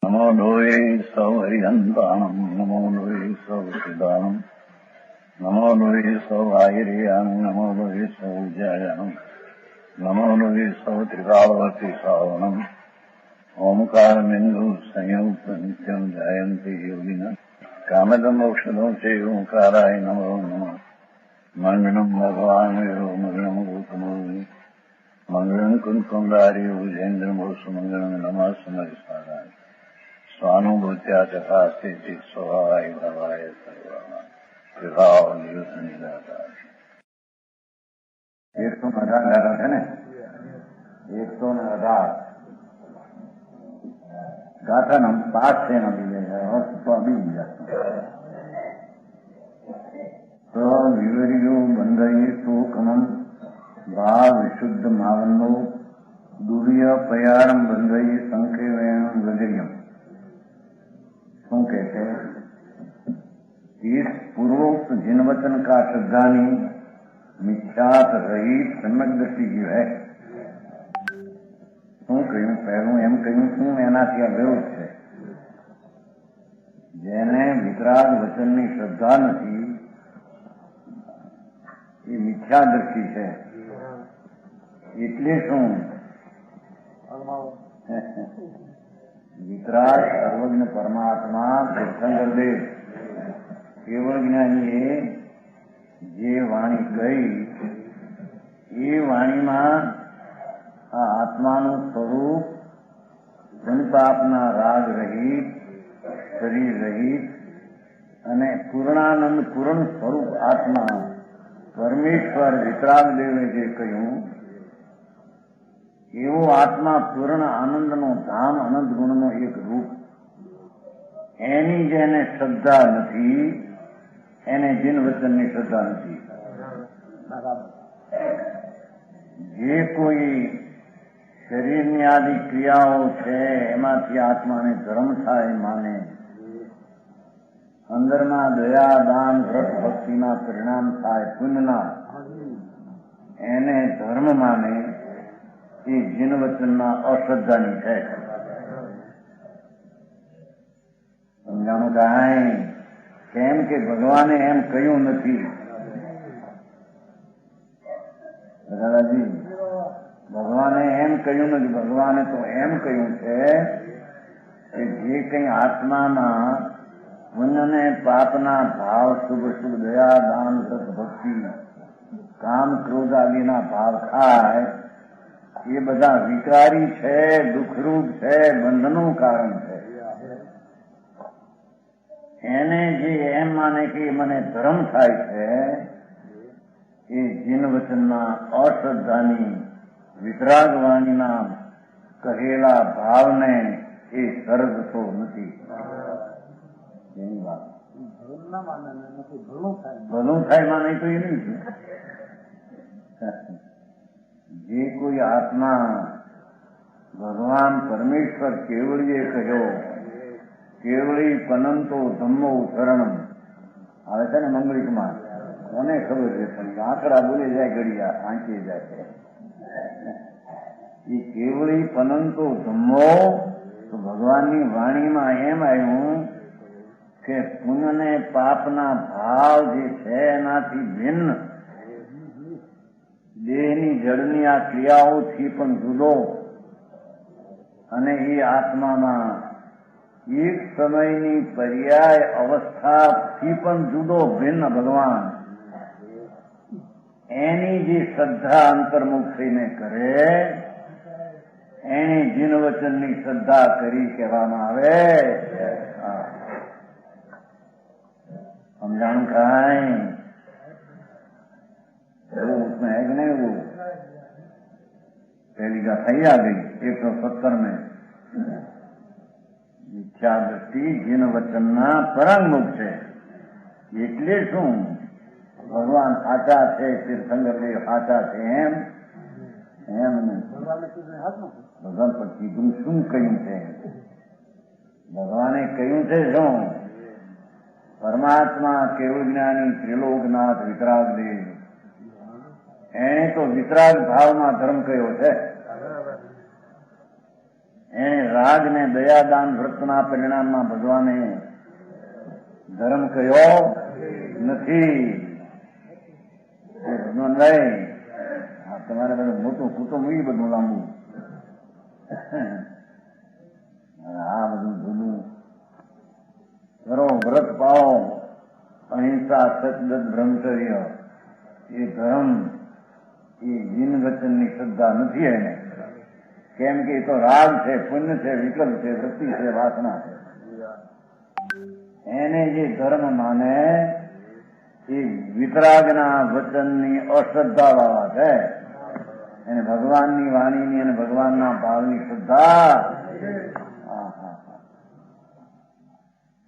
નમો લોહે સૌ હરિહંતાણમ નમો લોહે સૌ સિદ્ધાણમ નમો લોહે સૌ આયર્યાણમ નમો લોહે સૌ જયાણમ નમો લોહે સૌ ત્રિકાળવતી શ્રાવણમ ઓમકારમિંદુ સંયુક્ત નિત્યમ જાયંતી યોગિના કામદમોક્ષદો છે ઓંકારાય નમો નમઃ મંગળમ ભગવાન મંગળમ ગૌતમો મંગળમ કુંકુંડારી ભુજેન્દ્રમો સુમંગળમ નમઃ સમરિસારાય સ્વાનુભૂત્યા ચકાસ્તે સ્વભાવાય ભવાય સર્વમાં વિભાવ નિયુત નિરાકાર 118 છે ને 118 ગાથા નામ પાઠ છે એના બીજા તો વિવર્યો બંધયે શોકમમ ભાવ વિશુદ્ધ માવનો દુર્ય પયારમ બંધયે સંકેવયમ ગજયમ શું કહે છે इस पूर्वोक्त जिन वचन का श्रद्धानी मिथ्यात रहित सम्यक दृष्टि जो है શું કહ્યું પહેલું એમ કહ્યું શું એનાથી આ વિરોધ છે જેને વિતરાગ વચનની શ્રદ્ધા નથી એ મિથ્યા દ્રષ્ટિ છે એટલે શું વિતરાગ સર્વજ્ઞ પરમાત્મા તીર્થંકર દેવ કેવળ જ્ઞાનીએ જે વાણી કહી એ વાણીમાં આ આત્માનું સ્વરૂપ ધનપાપના રાગ રહિત શરીર રહિત અને પૂર્ણાનંદ પૂર્ણ સ્વરૂપ આત્મા પરમેશ્વર વિતરાગ દેવે જે કહ્યું એવો આત્મા પૂર્ણ આનંદનો ધામ અનંત ગુણનો એક રૂપ એની જેને શ્રદ્ધા નથી એને જીન વચનની શ્રદ્ધા નથી. જે કોઈ શરીરની આદિ ક્રિયાઓ છે એમાંથી આત્માને ધર્મ થાય માને, અંદરમાં દયા દાન વ્રત ભક્તિના પરિણામ થાય પુણ્યના એને ધર્મ માને એ જીન વચનના અશ્રદ્ધાની છે. સમજાણું કાંઈ કેમ કે ભગવાને એમ કહ્યું નથી. દાદાજી ભગવાને એમ કહ્યું નથી. ભગવાને તો એમ કહ્યું છે કે જે કંઈ આત્મામાં પુણ્ય ને પાપના ભાવ શુભ શુભ દયા દાન સત ભક્તિ કામ ક્રોધ આદિના ભાવ થાય એ બધા વિકારી છે, દુઃખરૂપ છે, બંધનું કારણ છે. એને જે એમ માને કે મને ધર્મ થાય છે એ જીન વચનના અશ્રદ્ધાની વિતરાગ વાણીના કહેલા ભાવને એ સર્જતો નથી. એની વાત ભલું થાય માને તો એ નહીં છે. જે કોઈ આત્મા ભગવાન પરમેશ્વર કેવળીએ કહ્યો કેવળી પનંતો ધમ્મો શરણમ આવે છે ને મંગળિકમાં, કોને ખબર છે પણ આંકડા બોલી જાય ઘડિયા આંચી જાય. એ કેવળી પનંતો ધમ્મો તો ભગવાનની વાણીમાં એમ આવ્યું કે પુણ્ય ને પાપના ભાવ જે છે એનાથી ભિન્ન દેહની જળની આ ક્રિયાઓથી પણ જુદો અને એ આત્મામાં એક સમયની પર્યાય અવસ્થાથી પણ જુદો ભિન્ન ભગવાન એની જે શ્રદ્ધા અંતર્મુખ થઈને કરે એની જીન વચનની શ્રદ્ધા કરી કહેવામાં આવે. સમજાણું કાંઈ એવું उसमें है कि नहीं? वो पहली गाथा आ गई 117 में મિથ્યા દ્રષ્ટિ જીન વચનના પરંગમુખ છે. એટલે શું ભગવાન સાચા છે, તીર્થંકર દેવ સાચા છે એમ નહીં. ભગવાન પર કીધું શું કહ્યું છે? ભગવાને કહ્યું છે શું? પરમાત્મા કેવળ જ્ઞાની ત્રિલોકનાથ વિતરાગ દેવ એણે તો વિતરાગ ભાવમાં ધર્મ કયો છે. એને રાગ ને દયાદાન વ્રતના પરિણામમાં ભગવાને ધર્મ કયો નથી. ભગવાન ભાઈ તમારે બધું મોટું કુટુંબ એ બધું લાંબુ, આ બધું જૂનું કરો, વ્રત પાળો, અહિંસા, સતદત, બ્રહ્મચર્ય, એ ધર્મ એ જીન વચનની શ્રદ્ધા નથી. એને કેમ કે એ તો રાગ છે, પુણ્ય છે, વિકલ્પ છે, વૃત્તિ છે, વાસના છે. એને જે ધર્મ માને એ વિતરાગના વચનની અશ્રદ્ધા વાળા છે. એને ભગવાનની વાણીની અને ભગવાનના ભાવની શ્રદ્ધા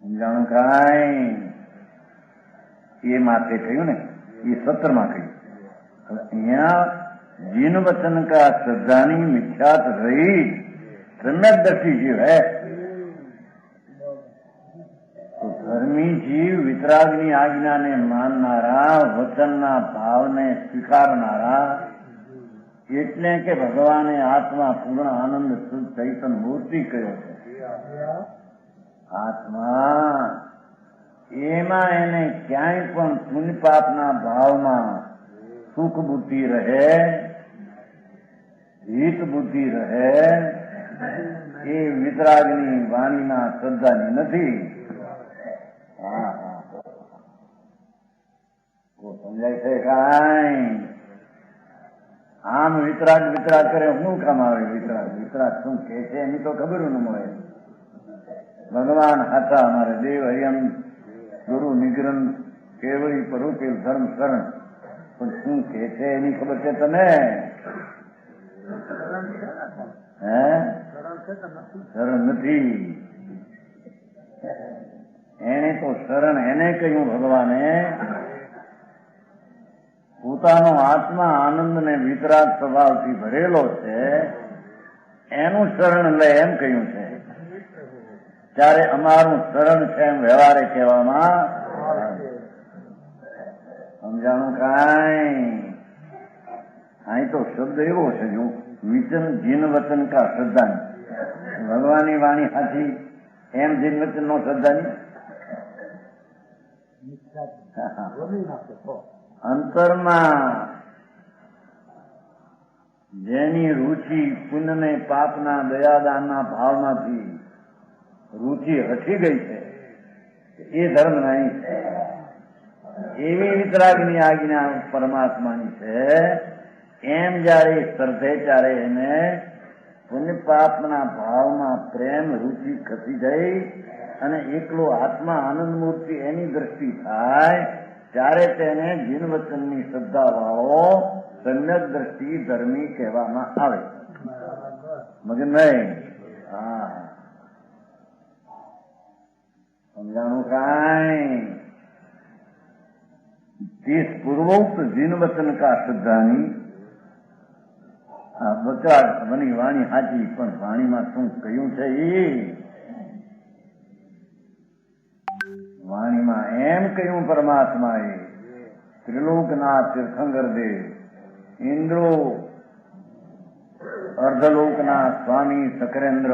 સમજાણું કાંઈ એ માટે કહ્યું ને, એ સત્રમાં કહ્યું. અહીંયા જીન वचन का श्रद्धानी मिथ्यात रही सम्यक दृष्टि जीव है. तो धर्मी जीव वितरागनी આજ્ઞાને માનનારા, વચનના ભાવને સ્વીકારનારા, એટલે કે ભગવાને આત્મા પૂર્ણ આનંદ શુદ્ધ ચૈતન મૂર્તિ કહ્યો છે. આત્મા એમાં એને ક્યાંય પણ પુણ્ય પાપના ભાવમાં સુખ બુદ્ધિ રહે, હિત બુદ્ધિ રહે, એ વિતરાગની વાણીના શ્રદ્ધાની નથી. સમજાય છે કાંઈ? આમ વિતરાગ વિતરાગ કરે શું કામ આવે? વિતરાગ વિતરાગ શું કે છે એની તો ખબર ન મળે. ભગવાન હાથા અમારે દેવ હરિયમ ગુરુ નિગ્રંથ કેવળી પરુપેલ ધર્મ શરણ, પણ શું કે છે એની ખબર છે તને? હે શરણ નથી. એને તો શરણ એને કહ્યું ભગવાને પોતાનો આત્મા આનંદ ને વિતરાગ સ્વભાવથી ભરેલો છે, એનું શરણ લે એમ કહ્યું છે. ત્યારે અમારું શરણ છે એમ વ્યવહારે કહેવામાં સમજાણું કાંઈ? અહીં તો શબ્દ એવો છે જો વિચન જીન વચન કા શ્રદ્ધા. ભગવાનની વાણી સાચી એમ જીન વચન નો શ્રદ્ધા અંતરમાં જેની રુચિ પુણ્યને પાપના દયાદાનના ભાવમાંથી રુચિ હટી ગઈ છે એ ધર્મ નહીં. એવી વિતરાગની આજ્ઞા પરમાત્માની છે. એમ જયારે શ્રદ્ધે ત્યારે એને પુણ્ય પાપના ભાવમાં પ્રેમ રુચિ ખસી જઈ અને એકલો આત્મા આનંદ મૂર્તિ એની દ્રષ્ટિ થાય ત્યારે તેને જીન વચનની શ્રદ્ધા વાળો સમ્યક દ્રષ્ટિ ધર્મી કહેવામાં આવે. મગન નહીં? હા સમજાણું કાંઈ? इस पूर्वोक्त जीन वचन का श्रद्धानी બચાર બની વાણી હાજી, પણ વાણીમાં શું કહ્યું છે? એ વાણીમાં એમ કહ્યું પરમાત્માએ ત્રિલોકના તીર્થંકર દેવ, ઇન્દ્રો અર્ધલોકના સ્વામી શકરેન્દ્ર,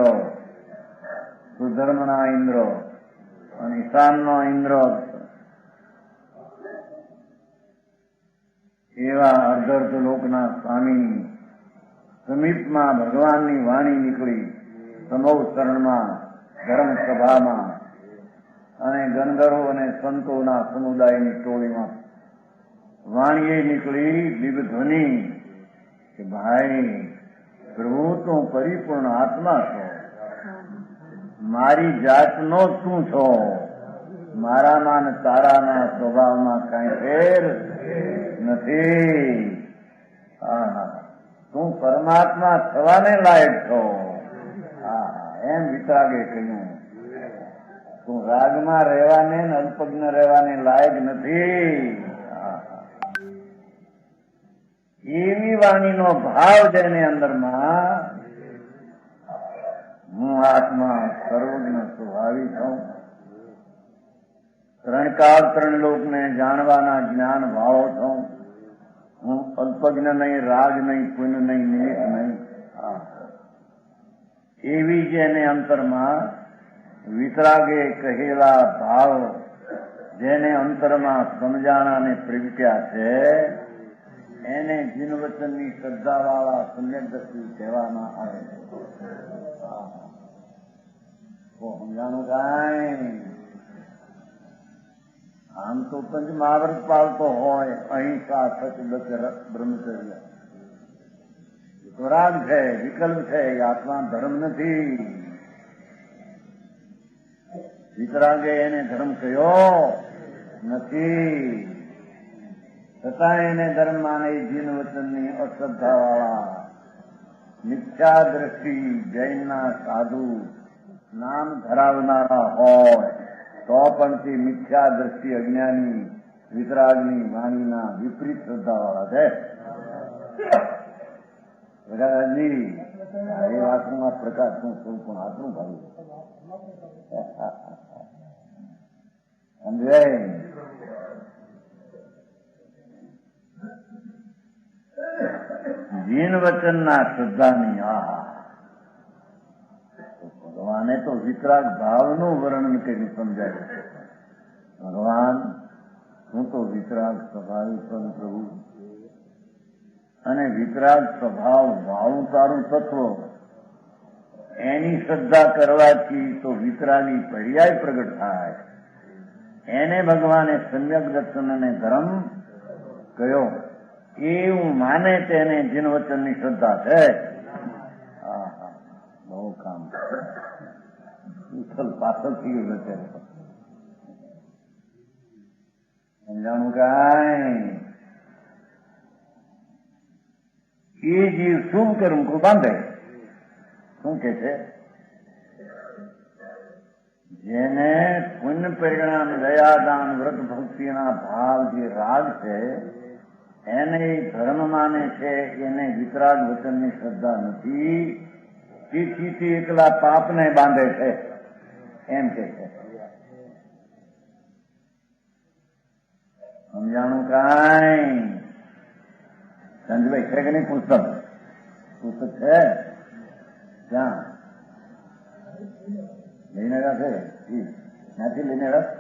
સુધર્મના ઇન્દ્ર અને ઈશાનનો ઇન્દ્ર, એવા અર્ધ લોકના સ્વામી સમીપમાં ભગવાનની વાણી નીકળી સમૂહ શરણમાં ધર્મસભામાં અને ગંધર્વો અને સંતોના સમુદાયની ટોળીમાં વાણીએ નીકળી દિવ્યધ્વનિ કે ભાઈ પ્રભુ તું પરિપૂર્ણ આત્મા છો, મારી જાતનો શું છો, મારામાં ને તારાના સ્વભાવમાં કઈ ફેર નથી. તું પરમાત્મા થવાને લાયક છો. એમ વિતરાગે કહ્યું. તું રાગમાં રહેવાને અલ્પજ્ઞ રહેવાને લાયક નથી. એવી વાણીનો ભાવ જેને અંદરમાં હું આત્મા સર્વજ્ઞ સ્વભાવી છું, ત્રણ કાળ ત્રણ લોકને જાણવાના જ્ઞાન વાળો છું, હું અલ્પજ્ઞ નહીં, રાગ નહીં, પુણ્ય નહીં, નિમિત્ત નહીં. એવી જ એને અંતરમાં વિતરાગે કહેલા ભાવ જેને અંતરમાં સમજાણાને પ્રગટ્યા છે એને જીનવચનની શ્રદ્ધાવાળા સમ્યકદર્શી કહેવામાં આવે છે. સમજાણું કાંઈ? આમ તો પંચ મહાવ્રત પાળતો હોય, અહિંસા, સત્ય, બ્રહ્મચર્ય, રાગ છે, વિકલ્પ છે, એ આત્મા ધર્મ નથી. વિતરાગે એને ધર્મ કયો નથી, છતાં એને ધર્મ માને જીન વચનની અશ્રદ્ધા વાળા મિથ્યા દ્રષ્ટિ જૈનના સાધુ નામ ધરાવનારા હોય તો પણ તે મિથ્યા દ્રષ્ટિ અજ્ઞાની વિતરાગની વાણીના વિપરીત શ્રદ્ધા વાળા છે. પ્રકાશજી એ વાતમાં પ્રકાશનું સ્વરૂપ આટલું ભાવ્યું સમજાય. જીન વચનના શ્રદ્ધાની ભગવાને તો વિતરાગ ભાવનું વર્ણન કર્યું સમજાયું. ભગવાન હું તો વિતરાગ સ્વભાવી પણ પ્રભુ અને વિતરાગ સ્વભાવ વાળું તારું તત્વ એની શ્રદ્ધા કરવાથી તો વિતરાગી પર્યાય પ્રગટ થાય. એને ભગવાને સમ્યક દર્શન અને ધર્મ કયો એવું માને તેને જીનવચનની શ્રદ્ધા છે. બહુ કામ પાછળ થઈ ગયું છે. સમજાણું કાંઈ? એ જીવ શું કર્મ કો બાંધે શું કે છે? જેને પુણ્ય પરિણામ દયાદાન વ્રત ભક્તિના ભાવ જે રાગ છે એને ધર્મ માને છે, એને વિતરાગ વચનની શ્રદ્ધા નથી. તેથી તે એકલા પાપને બાંધે છે એમ કે છે. સમજાણું કાંઈ? સંજયભાઈ છે કે નહીં? પુસ્તક છે ક્યાં લઈને આવ્યા છે? ક્યાંથી લઈને આવ્યા?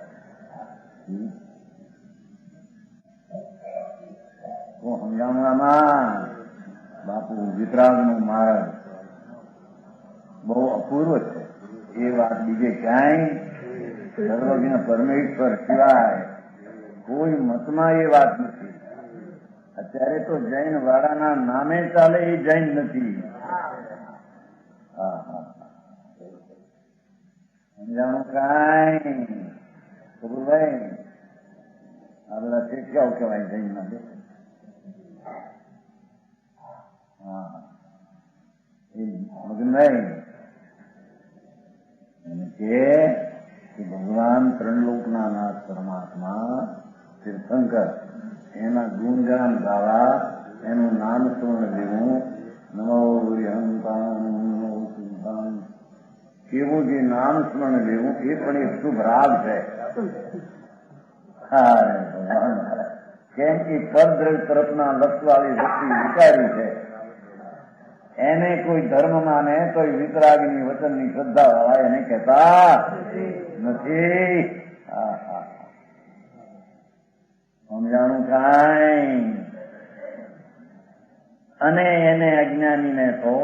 સમજાણું આમાં બાપુ વિતરાગનું માર્ગ બહુ અપૂર્વ છે. એ વાત બીજે ક્યાંય સર્વજ્ઞ પરમેશ્વર સિવાય કોઈ મતમાં એ વાત નથી. અત્યારે તો જૈન વાળાના નામે ચાલે એ જૈન નથી. સમજાણું કાંઈ? ભાઈ આ બધા શિક્ષાઓ કહેવાય જૈન ના. મગનભાઈ કે ભગવાન ત્રણલોકના નાથ પરમાત્મા તીર્થંકર એના ગુણગાન ગાવા, એનું નામ સ્મરણ લેવું, નમો હરિહંતાન એવું જે નામ સ્મરણ લેવું એ પણ એક શુભ રાગ છે. કેમ કે પરદ્રવ્ય તરફના લક્ષવાળી વૃત્તિ વિચારી છે. એને કોઈ ધર્મ માને તો વિતરાગની વચનની શ્રદ્ધા વાળા એને કહેતા નથી. સમજાણું કાંઈ? અને એને અજ્ઞાનીને તો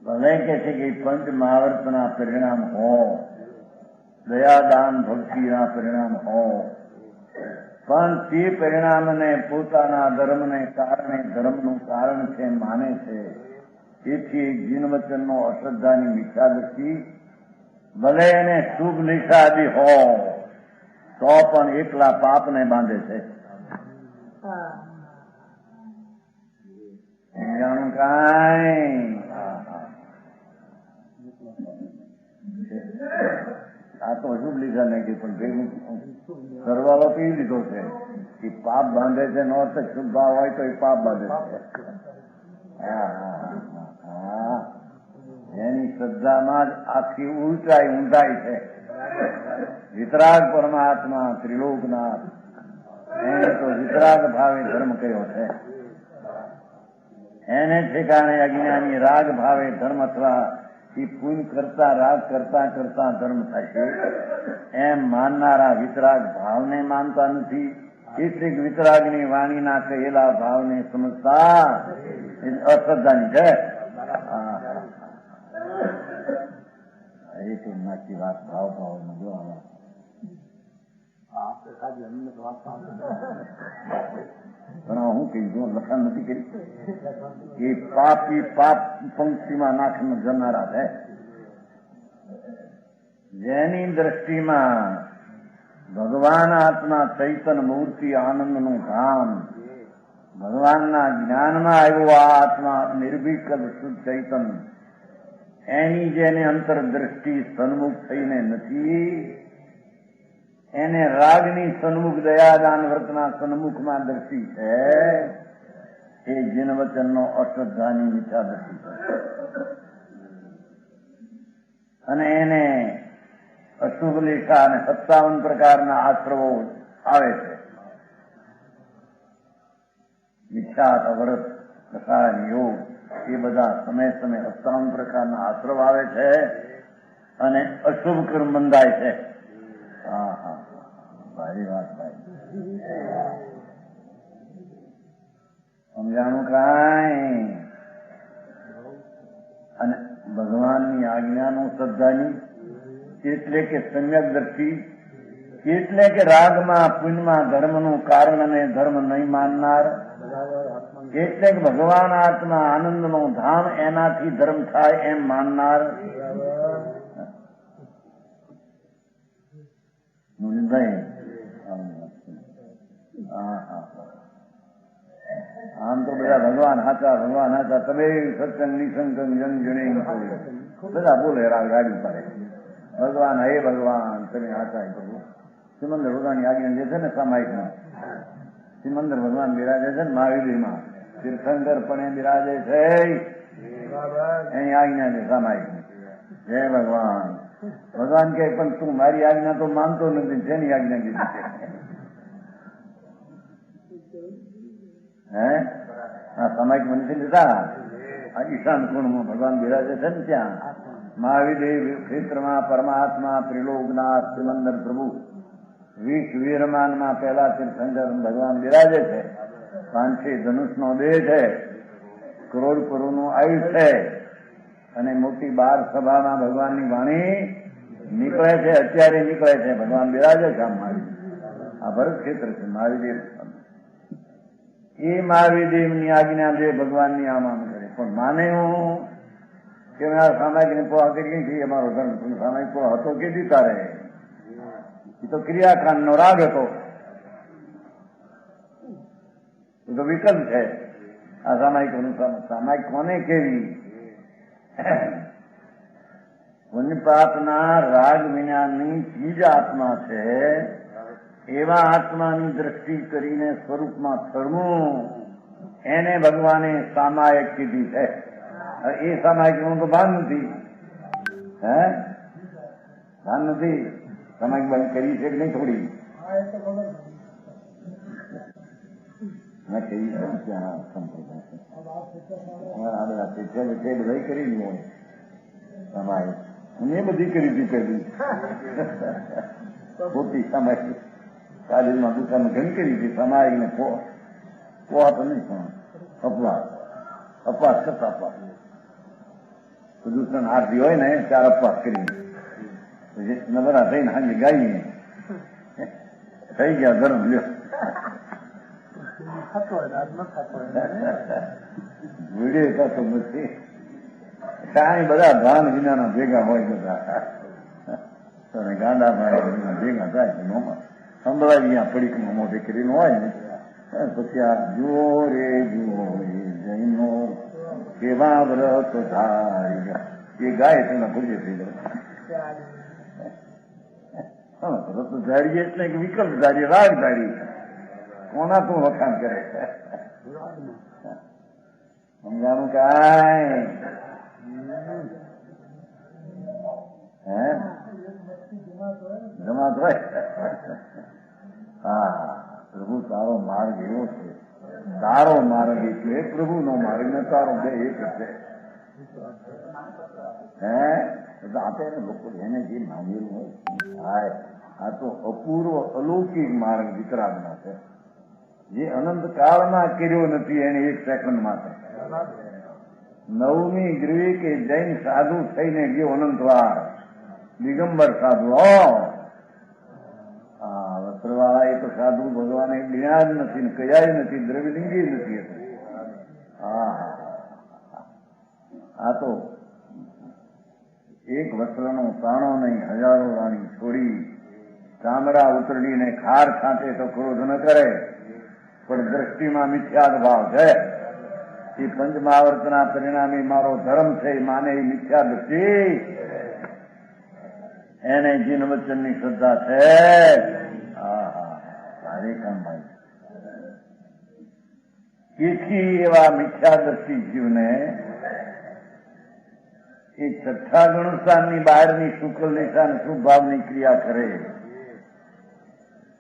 ભલે કે છે કે પંચ મહાવ્રતના પરિણામ હો, દયાદાન ભક્તિના પરિણામ હો, પણ તે પરિણામને પોતાના ધર્મને કારણે ધર્મનું કારણ છે માને છે. તેથી જીનવચનનો અશ્રદ્ધાની મિથ્યાદૃષ્ટિ ભલે એને શુભ નિષાદી હો તો પણ એકલા પાપને બાંધે છે. જાણું કાંઈ? આ તો શુભ લીધા નહીં કે પણ ભેગું સરવાળો પી લીધો છે કે પાપ બાંધે છે. નો અર્થ શુભ ભાવ હોય તો એ પાપ બાંધે છે. એની શ્રદ્ધામાં જ આખી ઉલટાઈ ઊંધાઈ છે. વિતરાગ પરમાત્મા ત્રિલોકનાથ એને તો વિતરાગ ભાવે ધર્મ કર્યો છે. એને ઠેકાણે અજ્ઞાની રાગ ભાવે ધર્મ અથવા એ પુણ્ય કરતા રાગ કરતા કરતા ધર્મ થાય છે એમ માનનારા વિતરાગ ભાવને માનતા નથી. કેટલીક વિતરાગની વાણીના કહેલા ભાવને સમજતા અશ્રદ્ધાની છે. એક નાખી વાત ભાવ ભાવ ન જોવા પણ હું કહી દઉં લખાણ નથી કરી એ પાપી પાપ પંક્તિમાં નાખીને જનારા છે. જેની દ્રષ્ટિમાં ભગવાન આત્મા ચૈતન મૂર્તિ આનંદનું ધામ ભગવાનના જ્ઞાનમાં આવ્યો આ આત્મા નિર્વિકલ્પ શુદ્ધ ચૈતન એની જેને અંતરદ્રષ્ટિ સન્મુખ થઈને નથી એને રાગની સન્મુખ દયાદાન વ્રતના સન્મુખમાં દ્રષ્ટિ છે એ જીન વચનનો અશ્રદ્ધાની મિથ્યા દ્રષ્ટિ છે. અને એને અશુભ લેખા અને 57 પ્રકારના આશ્રવો આવે છે. મિથ્યા વ્રત કસાય યોગ એ બધા સમય સમય 57 પ્રકારના આશ્રવ આવે છે અને અશુભ કર્મ બંધાય છે. હા હા ભારી વાત ભાઈ સમજાણું કાંઈ. અને ભગવાનની આજ્ઞાનું શ્રદ્ધાની એટલે કે સમ્યક દ્રષ્ટિ એટલે કે રાગમાં પુણ્યમાં ધર્મનું કારણ અને ધર્મ નહીં માનનાર એટલે કે ભગવાન આત્મા આનંદનું ધામ એનાથી ધર્મ થાય એમ માનનાર. આમ તો બધા ભગવાન હાચા તમે સત્સંગ નિસંગમ જન જણે બધા બોલે ગાડી પાડે ભગવાન હે ભગવાન તમે હાચા પ્રભુ. સિમંદર ભગવાનની આજ્ઞા જે છે ને સામાયિકમાં સિમંદર ભગવાન બિરાજે છે ને મહાવીરમાં તીર્થંકર પણ બિરાજે છે એની આજ્ઞા છે સામાયિકની. જય ભગવાન. ભગવાન કે પણ તું મારી આજ્ઞા તો માનતો નથી જેની આજ્ઞા કીધી છે હે હા સામાયિક મનુષ્ય લીધા આ ઈશાન કોણમાં ભગવાન બિરાજે છે ને ત્યાં મહાવીર ક્ષેત્રમાં પરમાત્મા ત્રિલોકનાથ સિમંદર પ્રભુ વીરમાનમાં પહેલા તીર્થંકર ભગવાન બિરાજે છે. 5 ધનુષનો દેહ છે, કરોડ કરોડનું આયુષ છે અને મોટી 12 સભામાં ભગવાનની વાણી નીકળે છે. અત્યારે નીકળે છે. ભગવાન બિરાજે છે આમ મહાવીર. આ ભરત ક્ષેત્ર છે મહાવીર. એ મહાવીરની આજ્ઞા જે ભગવાનની આમ આમ કરે પણ માને હું કે સામાયિક ને પોહા કરી છીએ અમારો ધર્મ સામાયિક પોહા હતો કે તારે એ તો ક્રિયાકાંડ નો રાગ હતો. એ તો વિકલ્પ છે. આ સામાયિક કોને કેવી પુણ્યપાપના રાગ વિનાની ચીજ આત્મા છે. એવા આત્માની દ્રષ્ટિ કરીને સ્વરૂપમાં થરવું એને ભગવાને સામાયિક કીધી છે. એ સામાયિક નું તો ભાન નથી. હે ભાન નથી. સામાયિક બંધ કરી છે કે નહીં થોડી મેં કહી છે ત્યાં સંપ્રદાય બધા કરી લે સામાયિક મેં બધી કરી હતી પહેલી ખોટી સામાયિક કાલીમાં દુકાન ઘણી કરી હતી. સામાયિક ને પોહા તો નહીં પણ અપવાસ કરતા અપવાસ પ્રદૂષણ આરતી હોય ને 4 અપવાસ કરી નવરા થઈને હાજી ગાઈને થઈ ગયા ધર્મ લ્યો વિડીયો થતો નથી. કાંઈ બધા ભાન વિનાના ભેગા હોય બધા ગાંડા ભેગા થાય સંભળાય અહીંયા પડીકમાં મોઢે કરીને હોય ને પછી આ જુઓ રે જૈનો કેવા વ્રત ધારી એ ગાય તેના પૂજ્ય થઈ જાય. વ્રત ધારીએ એટલે કે વિકલ્પ ધારી રાગ ધારી કોના તું વખાણ કરે સમજાનું કાંઈ હે જમાત હોય. હા પ્રભુ તારો માર્ગ એવો છે તારો માર્ગ એટલે પ્રભુનો માર્ગ ને તારો બે એક છે. આપે ને લોકો એને જે માનેલું હોય થાય. આ તો અપૂર્વ અલૌકિક માર્ગ વિતરાગનો છે, જે અનંત કાળમાં કર્યો નથી એને એક સેકન્ડમાં. નવમી ગ્રીક કે જૈન સાધુ થઈને ગયો અનંતવાર, દિગંબર સાધુ. વસ્ત્રવાળા એ તો સાધુ ભગવાને જ્ઞાન નથી ને કયા નથી, દ્રવ્યલિંગી નથી. આ તો એક વસ્ત્રનો તાણો નહીં, હજારો રાણી છોડી ચામડા ઉતરડીને ખાર છાંટે તો ક્રોધ ન કરે, પણ દ્રષ્ટિમાં મિથ્યાદ ભાવ છે. એ પંચમહાવર્તના પરિણામે મારો ધર્મ છે માને એ મિથ્યા દ્રષ્ટિ, એને જીન વચનની શ્રદ્ધા છે. તેથી એવા મિથ્યા દ્રષ્ટિ જીવને એ છઠ્ઠા ગુણસ્થાનની બહારની શુક્લ દિશા અને શુભ ભાવની ક્રિયા કરે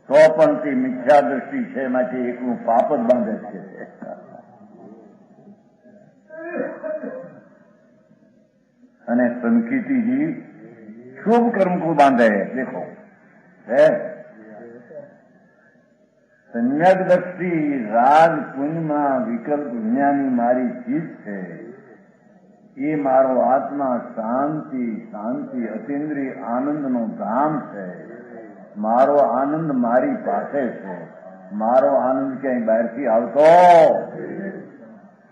તો પણ તે મિથ્યા દ્રષ્ટિ છે, એમાંથી એકલું પાપ જ બાંધે છે. અને સંકિતિજી શુભ કર્મ કો બાંધે. દેખો है सम्यक दृष्टि राग पुण्यમાં વિકલ્પ જ્ઞાની મારી ચીજ છે. એ મારો આત્મા શાંતિ શાંતિ અતિન્દ્રિય આનંદનો ધામ છે. મારો આનંદ મારી પાસે છે. મારો આનંદ ક્યાંય બહારથી આવતો,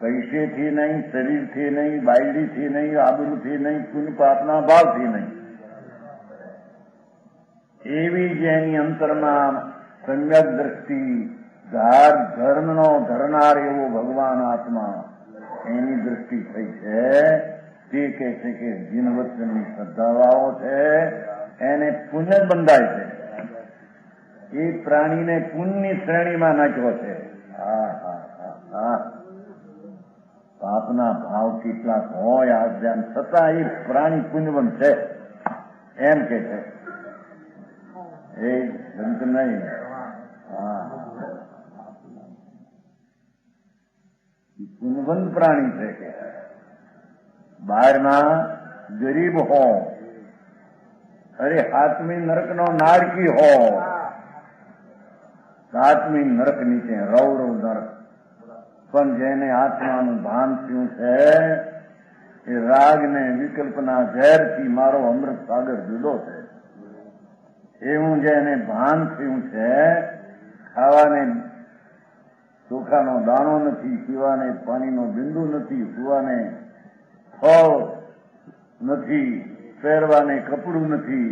પૈસેથી નહીં, શરીરથી નહીં, બાયડીથી નહીં, આબરૂથી નહીં, પુણ્ય પાપના ભાવથી નહીં. એવી જેની અંતરમાં સમ્યક દ્રષ્ટિ ધર્મનો ધરનાર એવો ભગવાન આત્મા એની દ્રષ્ટિ થઈ છે. તે કહે છે કે જીન વચનની શ્રદ્ધાવાળો છે એને પુણ્ય બંધાય છે. એ પ્રાણીને પુણ્યની શ્રેણીમાં નાખ્યો છે. પાપના ભાવ કેટલાક હોય આ ધ્યાન છતાં એ પ્રાણી પુણ્યવંત છે એમ કે છે. એ સંત નહીં, પુણ્યવંત પ્રાણી છે કે બહારના ગરીબ હો, અરે હાથમી નરકનો નારકી હો, સાતમી નરક નીચે રૌરવ નરક, પણ જેને આત્માનું ભાન થયું છે એ રાગને વિકલ્પના ઝેરથી મારો અમૃત સાગર જુદો છે એવું જેને ભાન થયું છે. ખાવાને ચોખાનો દાણો નથી, પીવાને પાણીનો બિંદુ નથી, સુવાને ફળ નથી, પહેરવાને કપડું નથી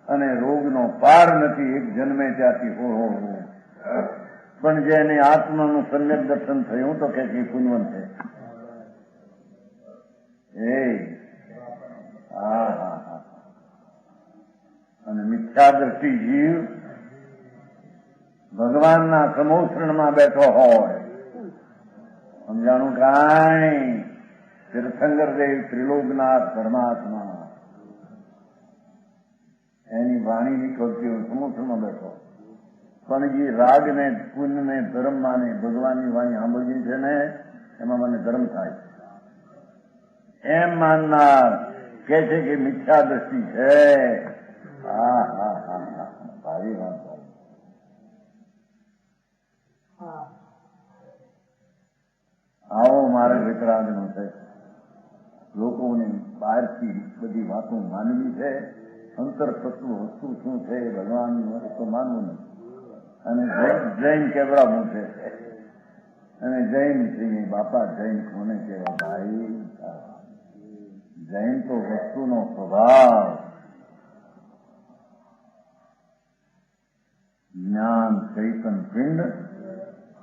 અને રોગનો પાર નથી. એક જન્મે ત્યાંથી હો પણ જેને આત્માનું સમ્યક દર્શન થયું તો કે પુણ્યવંત છે. અને મિથ્યા દ્રષ્ટિ જીવ ભગવાનના સમોષણમાં બેઠો હોય, સમજાણું કાંઈ તીર્થંકર દેવ ત્રિલોકનાથ પરમાત્મા એની વાણી નીકળતી હોય સમોષણમાં બેઠો, પણ જે રાગને પુણ્યને ધર્મમાં ને ભગવાનની વાણી સાંભળવી છે ને એમાં મને ધર્મ થાય એમ માનનાર કે છે કે મિથ્યા દ્રષ્ટિ છે. ભારી વાત. આવો માર્ગ વિતરાગનો છે. લોકોને બહારથી બધી વાતો માનવી છે, અંતર તત્વ વસ્તુ શું છે ભગવાનનું તો માનવું નહીં. અને જૈન કેવડાવું છે, અને જૈન છે બાપા જૈન કોને કહેવા ભાઈ? જૈન તો વસ્તુનો સ્વભાવ, જ્ઞાન ચૈતન પિંડ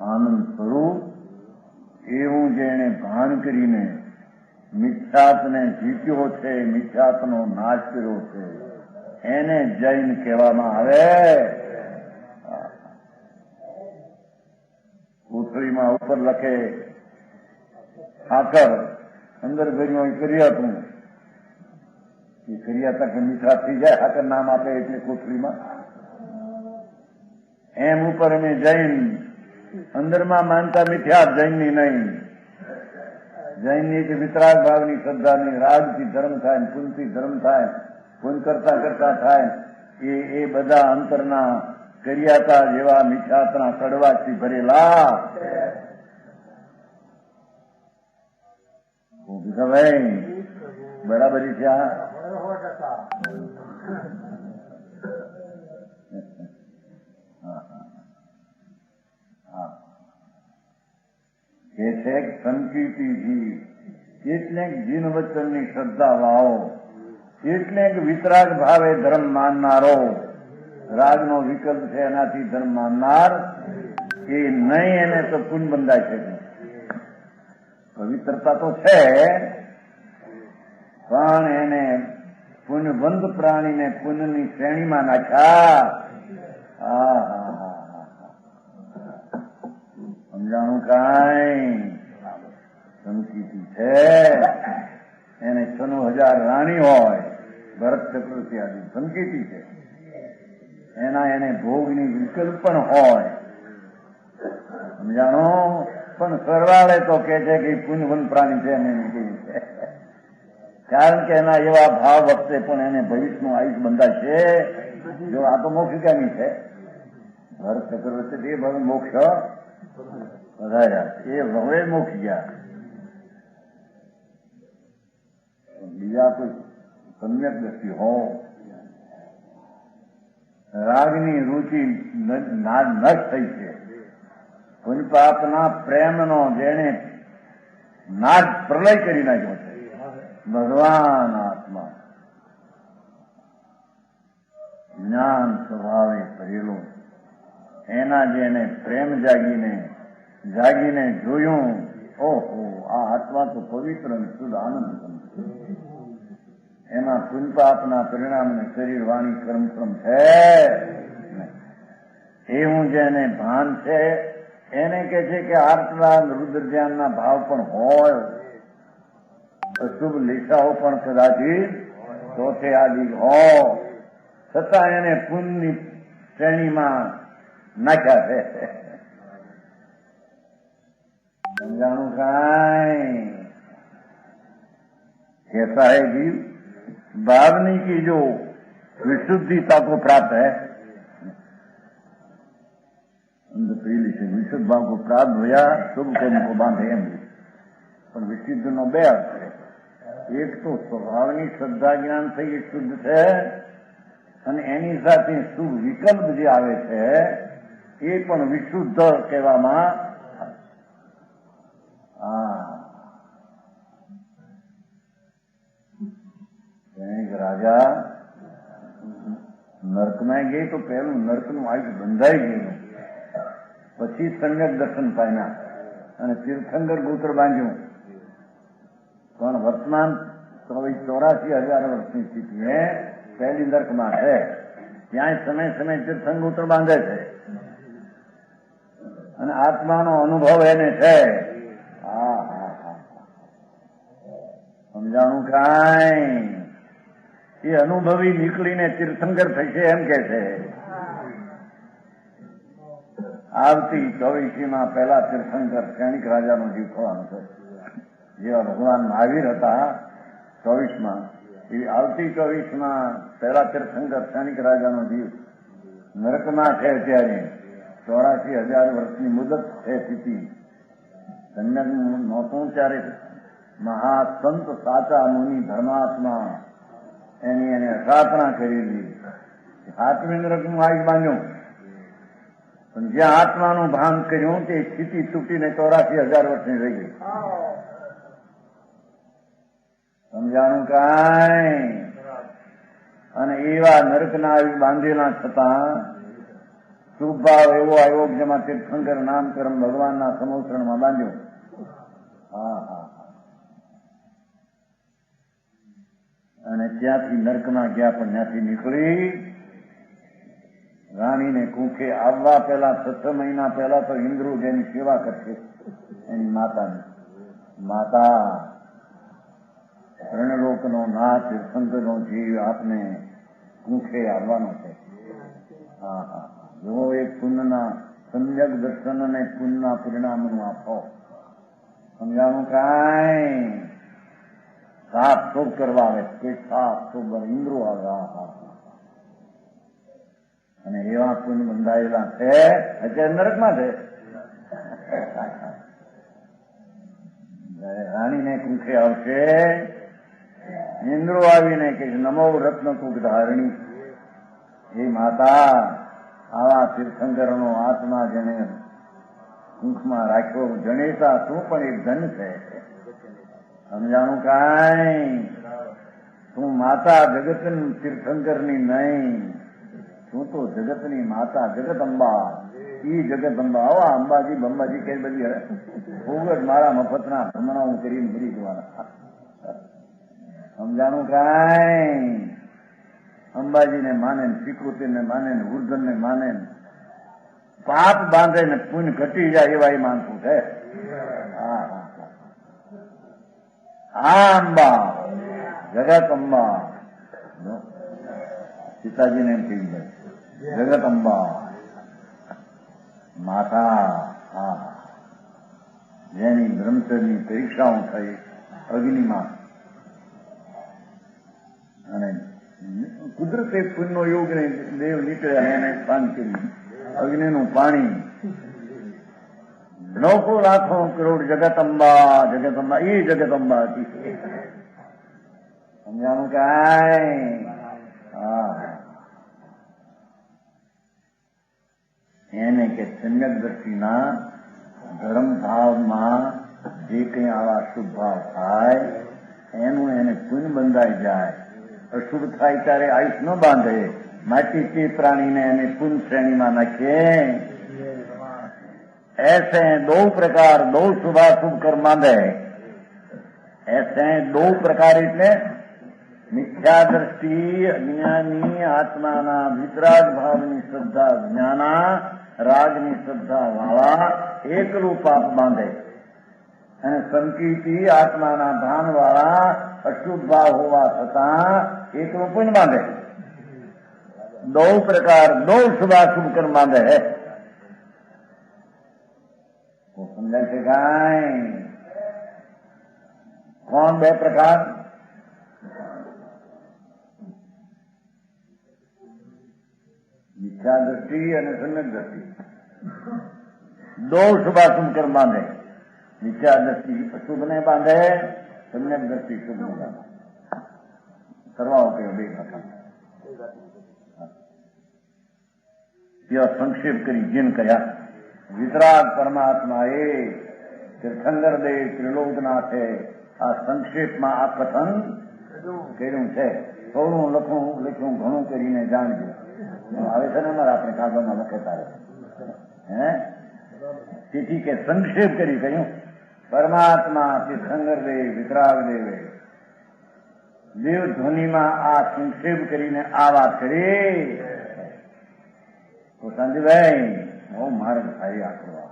આનંદ સ્વરૂપ એવું જેને ભાન કરીને મિથ્યાત્વને જીત્યો છે, મિથ્યાત્વનો નાશ કર્યો છે એને જૈન કહેવામાં આવે. કોથળીમાં ઉપર લખે ખાકર, અંદર ભર્યું કર્યાતું, એ કર્યાતા કે મીઠા થઈ જાય ખાકર નામ આપે એટલે કોથળીમાં એમ ઉપર અમે જૈન અંદરમાં માનતા મિથ્યા, જૈનની નહીં. જૈનની વિતરાગ ભાવની શ્રદ્ધાની, રાજથી ધર્મ થાય, પુનથી ધર્મ થાય, પુન કરતા કરતા થાય, એ બધા અંતરના કર્યાતા જેવા મિથ્યાતના કડવાથી ભરેલા. ભાઈ બરાબરી છે આ. કે છે સંકીર્તિ જીવ, કેટલેક જીન વચનની શ્રદ્ધા વાવો, કેટલેક વિતરાગ ભાવે ધર્મ માનનારો. રાગનો વિકલ્પ છે એનાથી ધર્મ માનનાર એ નહીં, એને તો પુન બંધાય છે. પવિત્રતા તો છે પણ એને પુનબંધ પ્રાણીને પુનની શ્રેણીમાં નાખ્યા. સમજાણું કાંઈ સંકીર્તિ છે. એને 96,000 રાણી હોય, ભરત ચક્રવર્તી આદિ સંકીર્તિ છે. એને ભોગની વિકલ્પ પણ હોય. સમજાણો? પણ સરવાળે તો કે છે કે પુનઃવન પ્રાણી છે એને નીકળી છે. કારણ કે એના એવા ભાવ વખતે પણ એને ભવિષ્યનું આયુષ બંધાશે. જો આ તો મોક્ષિકાની છે. ભરત ચક્રવર્તી એ ભવ મોક્ષ વધાર્યા, એ હવે મોક્ષ ગયા. બીજા કોઈ સમ્યક દ્રષ્ટિ હો, રાગની રુચિ નષ્ટ થઈ છે. પુનપાપના પ્રેમનો જેને નાદ પ્રલય કરી નાખ્યો છે, ભગવાન આત્મા જ્ઞાન સ્વભાવે ભરેલો, એના જેને પ્રેમ જાગીને જોયું, ઓહો આ આત્મા તો પવિત્ર અને શુદ્ધ આનંદ એમાં પુનપાપના પરિણામને શરીર વાણી કર્મક્રમ છે એવું જેને ભાન છે એને કે છે કે આટલા રુદ્ર ધ્યાનના ભાવ પણ હોય, અશુભ લેખાઓ પણ કદાચિત ચોથે આદિ હોય, છતાં એને પુણ્યની શ્રેણીમાં નાખ્યા છે. समझाणु काई कैसा है जीव भावनी की जो विशुद्धिता को प्राप्त है, विशुद्ध भाव को प्राप्त होया शुभ कर्म को बांधे एम. પણ વિશુદ્ધનો બે અર્થ છે. એક તો સ્વભાવની શ્રદ્ધા જ્ઞાન થઈ એ શુદ્ધ છે, અને એની સાથે શુભ વિકલ્પ જે આવે છે એ પણ વિશુદ્ધ કહેવામાં. એક રાજા નર્કમાં ગઈ તો પહેલું નર્કનું આયુષ બંધાઈ ગયું, પછી સમ્યક દર્શન પામ્યા અને તીર્થંકર ગોત્ર બાંધ્યું. પણ વર્તમાન 84,000 વર્ષની સ્થિતિએ પહેલી નર્કમાં છે, ત્યાં સમય તીર્થંકર ગોત્ર બાંધે છે અને આત્માનો અનુભવ એને છે. સમજાણું કાંઈ? એ અનુભવી નીકળીને તીર્થંકર થશે એમ કે છે. આવતી 24મીમાં પહેલા તીર્થંકર ક્ષણિક રાજાનો જીવ થવાનો છે. જેવા ભગવાન મહાવીર હતા 24માં, એવી આવતી 24માં પહેલા તીર્થંકર ક્ષણિક રાજાનો જીવ નરકમાં છે. અત્યારે 84,000 વર્ષની મુદત છે સ્થિતિ. સમ્યક નહોતું ત્યારે મહાસંત સાચા મુનિ ધર્માત્મા એને સ્થાપના કરેલી. આત્મી નરકનું આયુષ બાંધ્યું, પણ જ્યાં આત્માનું ભાન કર્યું તે સ્થિતિ તૂટીને 84,000 વર્ષની રહી ગઈ. સમજાણું કાંઈ? અને એવા નરકના આયુષ બાંધેલા છતાં શુભ ભાવ એવો આવ્યો જેમાં તીર્થંકર નામકર્મ ભગવાનના સમોસરણમાં બાંધ્યું. અને ત્યાંથી નર્કમાં ગયા, પણ ત્યાંથી નીકળી રાણીને કુંખે આવવા પહેલા 6 મહિના પહેલા તો ઇન્દ્ર જેની સેવા કરશે, એની માતા ત્રણલોકનો નાથ તીર્થંકરનો જીવ આપને કુંખે આવવાનો છે. જો એક પુણ્યના સમ્યક દર્શન અને પુણ્યના પરિણામનું આપો. સમજાણું કાંઈ સાફ શોભ કરવા આવે તે સાફ શોભ ઇન્દ્રો આવે અને એવા પુણ્ય બંધાયેલા છે અત્યારે નરકમાં છે. રાણીને કુંખે આવશે ઇન્દ્રો આવીને કે નમો રત્ન કુક ધારણી, એ માતા આવા તીર્થંકરનો આત્મા જેને કુંખમાં રાખ્યો જણેતા તું પણ એક ધન છે. સમજાણું કાંઈ તું માતા જગત તીર્થંકરની નહીં, તું તો જગતની માતા જગત અંબા. ઈ જગત અંબા આવા અંબાજી બંબાજી કે બધી ખૂબ જ મારા મફતના ભ્રમણાઓ કરીને ભરી જવાના. સમજાણું કાંઈ અંબાજીને માને, શ્રીકૃતિને માને, ઉર્ધનને માને, પાપ બાંધે ને પુણ્ય ઘટી જાય એવા એ માનતું છે. આ અંબા જગત અંબા, સીતાજીને એમ કહી જાય જગત અંબા માતા. જેની બ્રહ્મચર્યની પરીક્ષાઓ થઈ અગ્નિમાં, અને કુદરતે પુણ્યનો યોગ ને દેવ નીકળ્યા એને પાન કર્યું અગ્નિનું પાણી. 9 લાખો કરોડ જગત અંબા એ જગત અંબા હતી. સમજાણું કાંઈ એને કે સમ્યક દ્રષ્ટિના ધર્મ ભાવમાં જે કંઈ આવા શુભ ભાવ થાય એનું એને પુણ્ય બંધાઈ જાય. અશુભ થાય ત્યારે આયુષ ન બાંધે, માટી તે પ્રાણીને એને પુણ્ય શ્રેણીમાં નાખે. ऐसे 2 प्रकार 2 शुभाशुभ कर्म बांधे. ऐसे 2 प्रकार એટલે મિથ્યા દ્રષ્ટિ અજ્ઞાની આત્માના વિતરાગ ભાવની શ્રદ્ધા જ્ઞાના રાગની શ્રદ્ધા વાળા એકલું પાપ બાંધે, અને સંકીર્તિ આત્માના ભાન વાળા અશુભ ભાવ હોવા છતાં એકલું પુણ્ય બાંધે. 2 प्रकार 2 शुभाशुभ कर्म बांधे है. वो समझा છે કાંઈ કોણ 2 प्रकार? મિથ્યા દ્રષ્ટિ અને સમ્યક દ્રષ્ટિ. 2 શુભાશુભ કર્મ બાંધે. મિથ્યા દ્રષ્ટિ અશુભ ને બાંધે, સમ્યક દ્રષ્ટિ શુભ ને બાંધે. કરવાઓ કયો 2 પ્રકાર. સંક્ષેપ કરી જીન કયા વિતરાગ પરમાત્મા એ તીર્થંકર દેવ ત્રિલોકનાથે આ સંક્ષેપમાં આ કથન કર્યું છે. થોડું લખ્યું ઘણું કરીને જાણજો. આવે છે ને અમારે આપણે કાગળમાં લખેતા રહે. તેથી કે સંક્ષેપ કરી કહ્યું પરમાત્મા તીર્થંકર દેવ વિતરાગ દેવે દેવ ધ્વનિમાં આ સંક્ષેપ કરીને આ વાત કરી. તો સંજયભાઈ બહુ મારે સારી આકડવા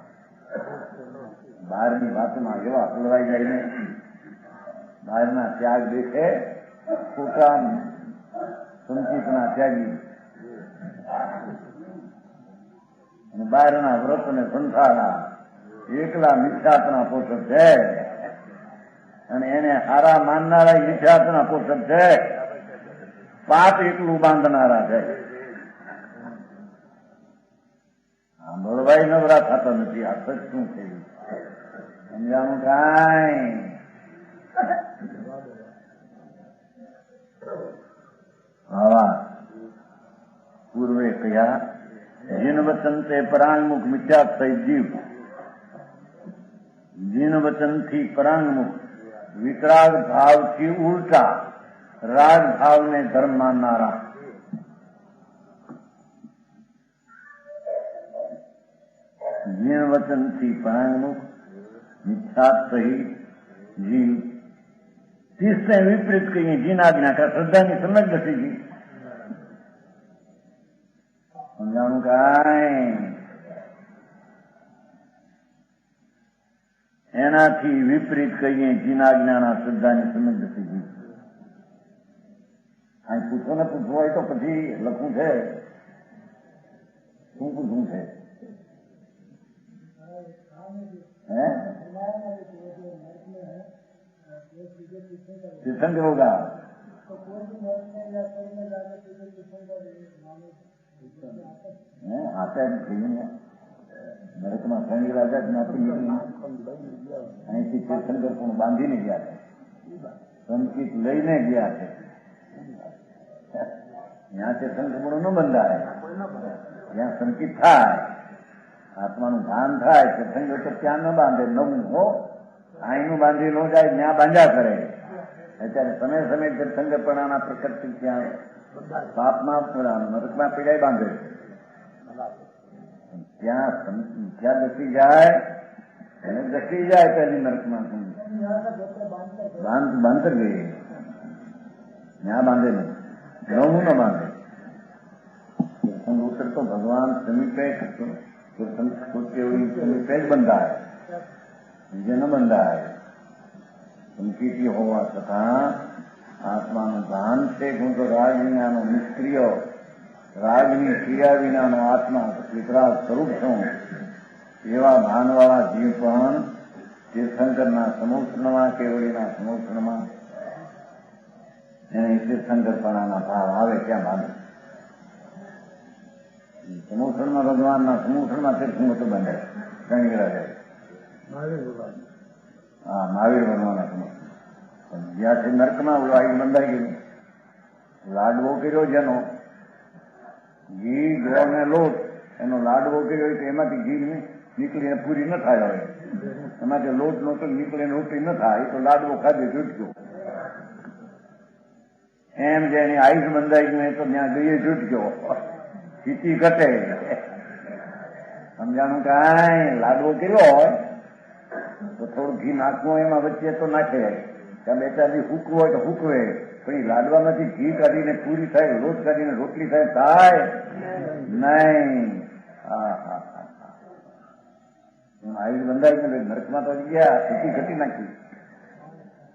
બહારની વાતમાં એવા હલવાઈ જાય ને, બહારના ત્યાગ દેખે ખોટા સંચિતના ત્યાગી અને બહારના વ્રત ને સંસારા એકલા મિથ્યાત્વના પોષક છે, અને એને હારા માનનારા મિથ્યાત્વના પોષક છે. પાપ એકલું બાંધનારા છે. બળવાઈ નવરા થતા નથી. આ સચ શું થયું સમજાણું કાંઈ? આવા પૂર્વે કયા જીન વચન તે પરાંગમુખ મિથ્યા થઈ જીવ. જીન વચનથી પરાંગમુખ વિતરાગ ભાવથી ઉલટા રાગ ભાવને ધર્મ માનનારા. જીન વચનથી પરાંગમુખ મિથ્યા સહી જીવ. 30 ને વિપરીત કહીએ જીન આજ્ઞા કા શ્રદ્ધાની સમજ નથી જી. સમજાણું કાંઈ? એનાથી વિપરીત કહીએ જીન આજ્ઞાના શ્રદ્ધાની સમજ નથી જી. અહીં પૂછો ને પૂછવું હોય તો પછી લખવું છે. શું પૂછવું છે? है तीर्थंकर होगा आता है નરક માં શનિ રાજા જ્ઞાતિ નીકળી અહીંથી તીર્થંકર પણ બાંધીને ગયા છે, સંકિત લઈને ગયા છે. ત્યાં તીર્થંકર પણ ન બંધાય, જ્યાં સંકિત થાય આત્માનું ભાન થાય તીર્થંકર તો ત્યાં ન બાંધે. નવું હો અહીંનું બાંધી ન જાય, ત્યાં બાંધ્યા કરે. અત્યારે સમય સમય તીર્થંકર પણાના પ્રકૃતિ ત્યાં પાપમાં નરકમાં પીડાય બાંધે છે. ત્યાં દસી જાય અને દસી જાય પેલી નરકમાં બાંધ ગઈ ત્યાં બાંધે નહીં, નવું ન બાંધે. તીર્થંકર ઉતરતો ભગવાન સમીપે સમીપે જ બંધાય, બીજે ન બંધાય. સંકિતી હોવા છતાં આત્માનું ભાન છે. હું તો રાગ વિનાનો નિષ્ક્રિય, રાગની ક્રિયા વિનાનો આત્મા વિતરાગ સ્વરૂપ છું. એવા ભાનવાળા જીવ પણ તીર્થંકરના સમોષણમાં, કેવડીના સમોષણમાં એને તીર્થંકરપણાના ભાવ આવે ત્યાં બાંધે. સમોષણમાં ભગવાનના સમોષણમાં તીર્થંકર બંધાય. શનિ રાજા હા મહાવીર ભગવાનના સમોષણ. જ્યાંથી નર્કમાં વાયુ બંધાઈ ગયું, લાડવો કર્યો જેનો ઘી ગોળ ને લોટ એનો લાડવો કર્યો હોય તો એમાંથી ઘી નીકળીને પૂરી ન થાય. હોય એમાંથી લોટ નહોતો નીકળીને રોટી ન થાય તો લાડવો ખાધે છૂટક્યો. એમ જે એની આયુષ બંધાઈ ગયું તો ત્યાં ગઈએ છૂટક્યો, સ્થિતિ ઘટે. સમજાણું કાંઈ લાડવો કર્યો હોય તો થોડું ઘી નાખવું એમાં વચ્ચે તો નાખે, ત્યાં બે ચાર દી હૂકવું હોય તો હૂકવે, પણ એ લાડવામાંથી ઘી કાઢીને પૂરી થાય, લોટ કાઢીને રોટલી થાય નહીં. આયુષ બંધાઈ ગયું નરકમાં તો ગયા, સ્થિતિ ઘટી નાખી.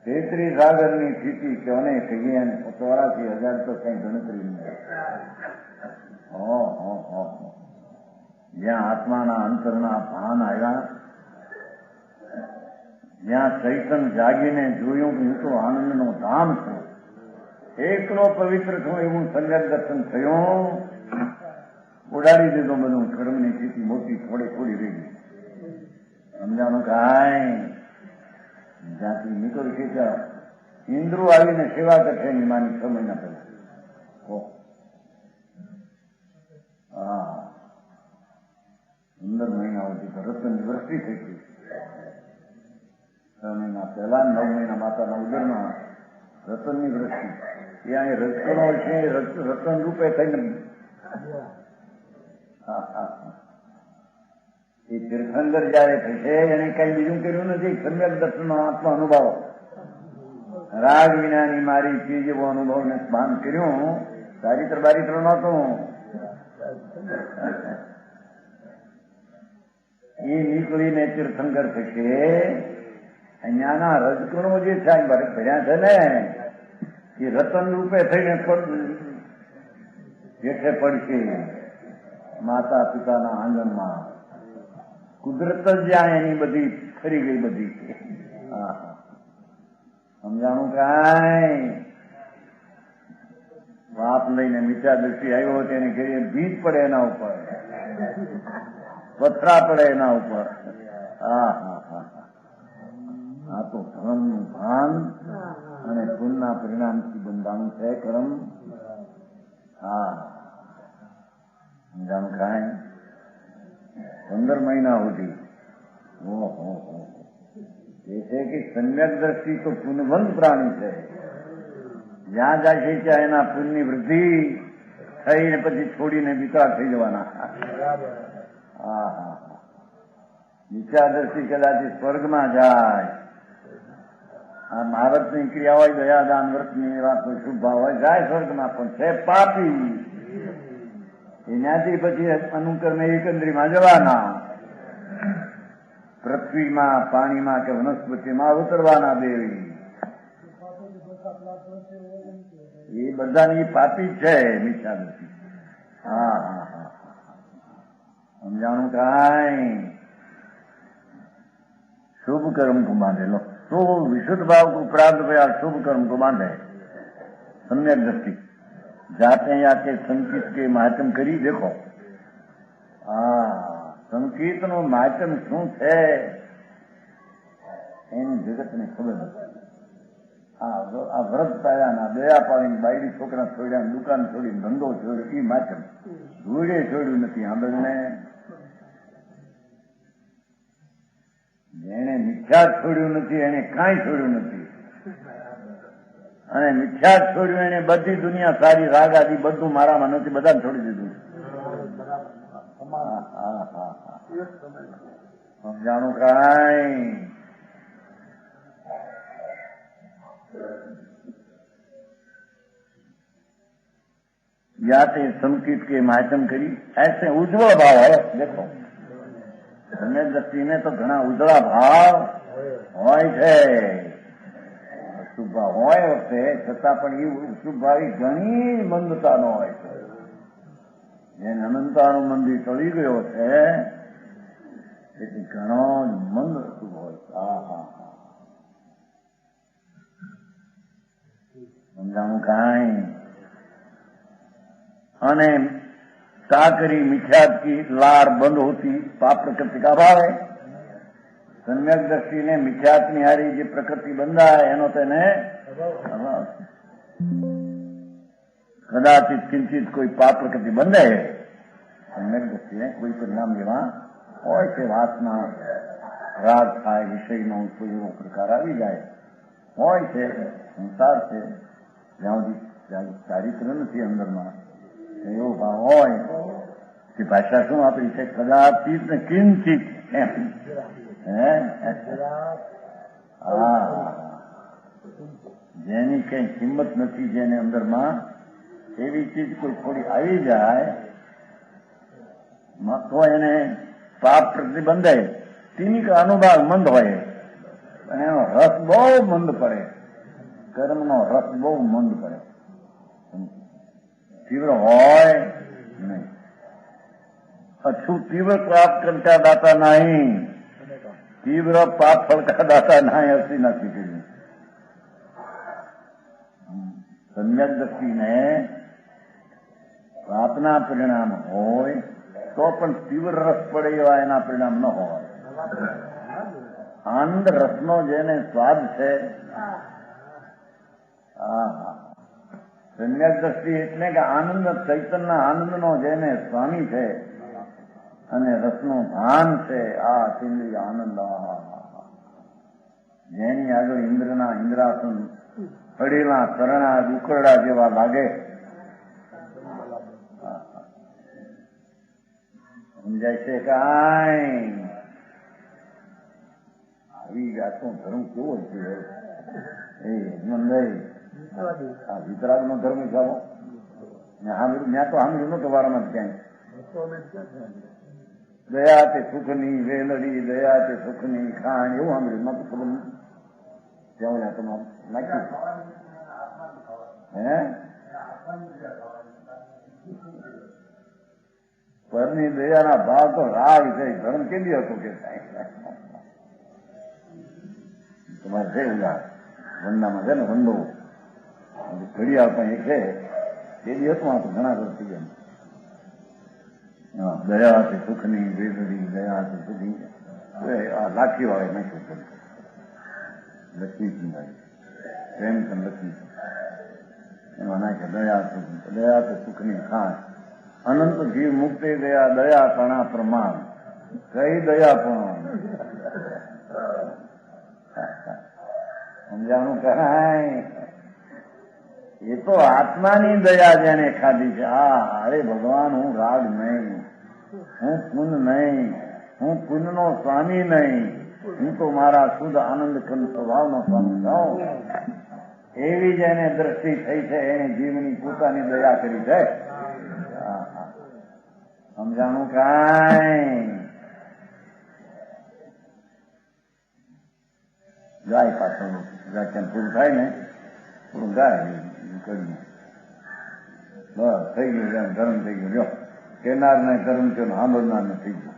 33 સાગરની સ્થિતિ કોને કહીએ, 84,000 તો કઈ ગણતરી નહીં. જ્યાં આત્માના અંતરના ભાન આવ્યા, જ્યાં ચૈતન જાગીને જોયું કે હું તો આનંદનો ધામ છું, એકલો પવિત્ર છું એવું સંગત દર્શન થયું, ઉડાડી દીધો બધું. કર્મની સ્થિતિ મોટી થોડી થોડી રહી ગઈ. સમજાનું કાંઈ જ્યાંથી નીકળ્યું છે ત્યાં ઇન્દ્રો આવીને સેવા કરશે એની માની 6 મહિના પહેલા. 15 મહિના સુધી તો રતનની વૃષ્ટિ થઈ ગઈ. 6 મહિના પહેલા 9 મહિના માતાના ઉદરમાં રતનની વૃષ્ટિ. ત્યાં એ રતનો છે, રતન રૂપે થઈને એ તીર્થંકર જયારે થશે એને કઈ બીજું કર્યું નથી. સમ્યક દર્શનનો આત્મા અનુભવ, રાગ વિનાની મારી ચીજ એવો અનુભવને ભાન કર્યું. ચારિત્ર બારિત્ર નહોતું. એ નીકળીને તીર્થંકર થશે. અહીંયાના રજકણો જે છે ભર્યા છે ને એ રતન રૂપે થઈને જેઠે પડશે માતા પિતાના આંગણમાં. કુદરત જ જ્યાં એની બધી ખરી ગઈ બધી. સમજાણું કાંઈ બાપ લઈને મિત્યા દ્રષ્ટિ આવ્યો તેને ઘરે ભીત પડે એના ઉપર, પથરા પડે એના ઉપર. આ તો ધર્મનું ભાન અને પુણ્યના પરિણામથી બંધાણું છે કર્મ. સમજાણું કાંઈ 15 મહિના સુધી એ છે કે સમ્યક દ્રષ્ટિ તો પુનઃવંત પ્રાણી છે. જ્યાં જાય છે ત્યાં એના પુણ્યની વૃદ્ધિ થઈને પછી છોડીને વિકરાળ થઈ જવાના. વિચારદર્શી કદાચ સ્વર્ગમાં જાય. આ મહાવ્રતની ક્રિયા હોય, દયાદાન વ્રતની એવા કોઈ શુભ ભાવ હોય, જાય સ્વર્ગમાં, પણ છે પાપી. એનાથી પછી અનુકર્મે એકંદરીમાં જવાના, પૃથ્વીમાં, પાણીમાં કે વનસ્પતિમાં ઉતરવાના. દેવી એ બધાની પાપી છે મિથ્યાદર્શી. સમજાણું કાંઈ शुभ कर्म को बांधे लो तो विशुद्ध भाव को प्राप्त हुआ शुभ कर्म को बांधे सम्यक दृष्टि जाते जाते संगीत के माध्यम करी देखो संगीत नो माध्यम शू है जगत ने खबर नहीं आ व्रत पाया दया पाड़ी बायडी छोकरा छोड़ा दुकान छोड़ी धंधो छोड़ो ई माध्यम धूड़े छोड़ू नहीं आंबे જેણે મિથ્યા છોડ્યું નથી એને કાંઈ છોડ્યું નથી અને મિથ્યા છોડ્યું એને બધી દુનિયા સારી રાગ આદિ બધું મારામાં નથી બધાને છોડી દીધું સમજાણું કાંઈ याते संकीत के माध्यम करी ऐसे उज्जवल भाव है देखो सम्यक दृष्टि में तो घना उजड़ा भाव होय छे शुभ भाव होय वखते छतां पण ए शुभ भावी घणी मंदतानो होय छे जेने अनंतानो मंदी टળી ગયો છે એટલે ઘણો મંદ શુભ હોય સમજાણું કાંઈ અને साकरी मिथ्यात की लार बंद होती पाप प्रकृति का भाव है सम्यक दृष्टि ने मिथ्यात निहारी जो प्रकृति बंधा है एनो तेने कदाचित किंचित कोई पाप प्रकृति बंधे है सम्यक दृष्टि ने कोई परिणाम लेवा होय छे वासना राग थाय विषय नो कोई एवो प्रकार आवी जाए होय छे संसार छे ज्यां चारित्र नथी अंदर में એવો ભાવ હોય કે ભાષા શું આપણી છે કદાચિત ને કિંચિત જેની કઈ કિંમત નથી જેને અંદરમાં એવી ચીજ કોઈ થોડી આવી જાય તો એને પાપ પ્રતિબંધાય તેની અનુભાવ મંદ હોય અને એનો રસ બહુ મંદ પડે કર્મનો રસ બહુ મંદ પડે तीव्र होय नहीं अछू तीव्र प्राप्त करता दाता नहीं तीव्र पाप फल का दाता नहीं ऐसी नक्की करी सम्यक दृष्टि ने प्रार्थना परिणाम होय तो पण तीव्र रस पड़े एवा एना परिणाम न होय आनंद रसनो जेने स्वाद छे सम्यक दृष्टि એટલે કે આનંદ ચૈતન્ય આનંદનો જેને સ્વામી છે અને રસનું ભાન છે આ અતિન્દ્રિય આનંદ જેની આગળ ઇન્દ્રના ઇન્દ્રાસન પડેલા કરણા ઉકરડા જેવા લાગે સમજાય છે કાંઈ આવી જાતનો ધર્મ કેવો છે એ મંદાઈ વિતરાગ નો ધર્મ ચાલો ત્યાં તો સાંભળ્યું નતું વારામાં ક્યાંય દયા તે સુખની વેલડી દયા તે સુખની ખાણ એવું સાંભળ્યું નતું ખબર નથી ત્યાં તમારે નાખ્યું હે પરની દયાના ભાવ તો રાગ છે ધર્મ કેવી હતું કે તમારે છે ઉદાહરણ વંદામાં છે ને વંદો ઘડિયાળ પણ એક છે તે દિવસમાં તો ઘણા વર્ષ થઈ ગયા દયા છે સુખની વેદડી દયા છે સુખની લાખી વાળે નાખ્યું લક્ષ્મી ચિંતા પ્રેમ પણ લક્ષ્મી એમાં નાખે દયા છે સુખની ખાણ અનંત જીવ મુક્તિ દયા દયા કણા પ્રમાણ કઈ દયા પણ સમજાણું કરાય એ તો આત્માની દયા જેને ખાધી છે અરે ભગવાન હું રાગ નહીં હું પુન નહીં હું પુનનો સ્વામી નહીં હું તો મારા શુદ્ધ આનંદ ખંડ સ્વભાવનો સ્વામી છું એવી જેને દ્રષ્ટિ થઈ છે એને જીવની પોતાની દયા કરી છે સમજાણું કાંઈ ગાય પાછળનું વ્યાખ્યાન પૂરું થાય ને પૂરું ગાય કર્યું બસ થઈ ગયું ધર્મ થઈ ગયું જો કેનારને ધર્મ થયો સાંભળનારને થઈ ગયું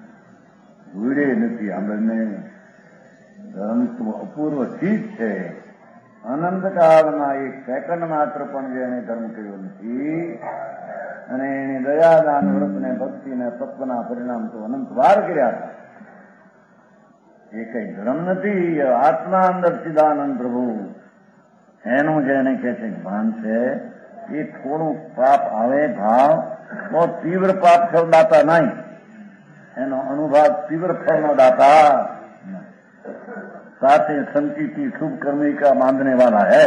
ભૂડે નથી સાંભળને ધર્મ તો અપૂર્વ ચીજ છે. અનંતકાળમાં એક સેકન્ડ માત્ર પણ જેને ધર્મ કર્યો નથી અને એને દયાદાન વ્રતને ભક્તિને તત્વના પરિણામ તો અનંત વાર કર્યા હતા. એ કઈ ધર્મ નથી. આત્મા અંદર ચિદાનંદ પ્રભુ એનું જેને કે છે ભાન છે. એ થોડું પાપ આવે ભાવ તો તીવ્ર પાપ ફળ દાતા નહીં. એનો અનુભવ તીવ્ર ફળનો દાતા साथ संचिति शुभ कर्मी का बांधने वाला है.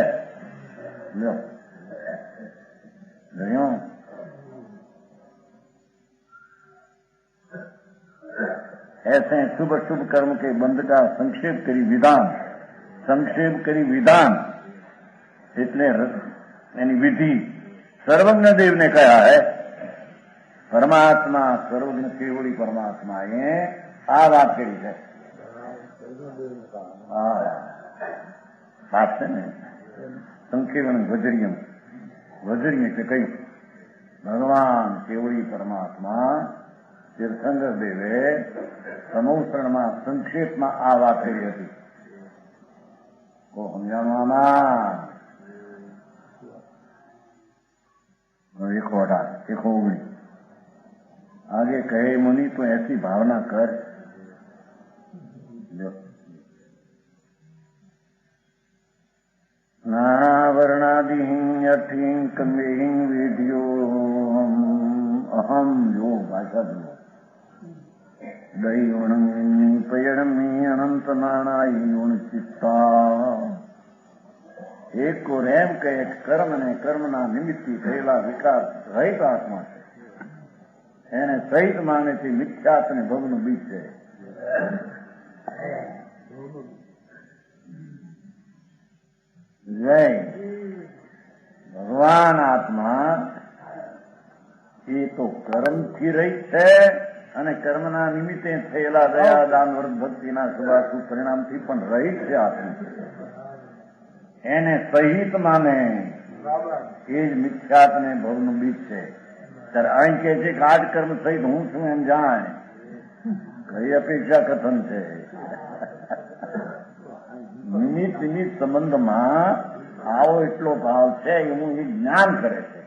लो ऐसे शुभ शुभ कर्म के बंध का संक्षेप करी विधान એટલે એની વિધિ સર્વજ્ઞ દેવને કયા હે. પરમાત્મા સર્વજ્ઞ કેવળી પરમાત્મા એ આ વાત કરી છે. વાત છે ને સંકીર્ણ વજ્રિયમ એટલે કહ્યું ભગવાન કેવળી પરમાત્મા તીર્થંકર દેવે સમૌસરણમાં સંક્ષેપમાં આ વાત કરી હતી. કો સમજાણવામાં 1:19 आगे कहे मुनि तो ऐसी भावना कर नानावर्णादिहिं अठिं कमेहिं वेद्यो अहम यो भाषा दो दैवणं पयणमी अनंत नानाई चित्ता. એક કોર એમ કહે કર્મ ને કર્મના નિમિત્તથી થયેલા વિકાર રહિત આત્મા છે. એને સહિત માને છે મિથ્યાત અને ભવનું બીજ છે. જય ભગવાન આત્મા એ તો કર્મથી રહિત છે અને કર્મના નિમિત્તે થયેલા દયા દાન વ્રત ભક્તિના શુભાશુ પરિણામથી પણ રહિત છે. આત્મા એને સહિત માને એ જ મિથ્યાત ને ભવનું બીજ છે. ત્યારે અહીં કે છે કે આજ કર્મ સહિત હું છું એમ જાણે કઈ અપેક્ષા કથન છે. નિમિત્ત સંબંધમાં આવો એટલો ભાવ છે એવું એ જ્ઞાન કરે છે.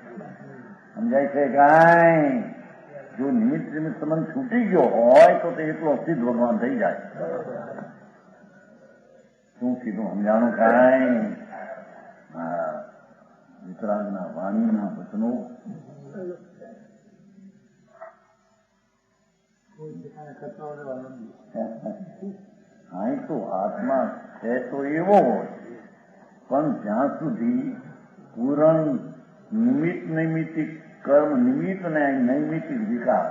સમજાય છે કાંઈ? જો નિમિત્ત સંબંધ છૂટી ગયો હોય તો તે એટલો સિદ્ધ ભગવાન થઈ જાય. શું કીધું સમજાણું કાંઈ? વિતરાગના વાણીના વચનો અહીં તો આત્મા છે તો એવો હોય પણ જ્યાં સુધી પૂરણ નૈમિત્તિક કર્મ નિમિત્ત ને નૈમિત્તિક વિકાર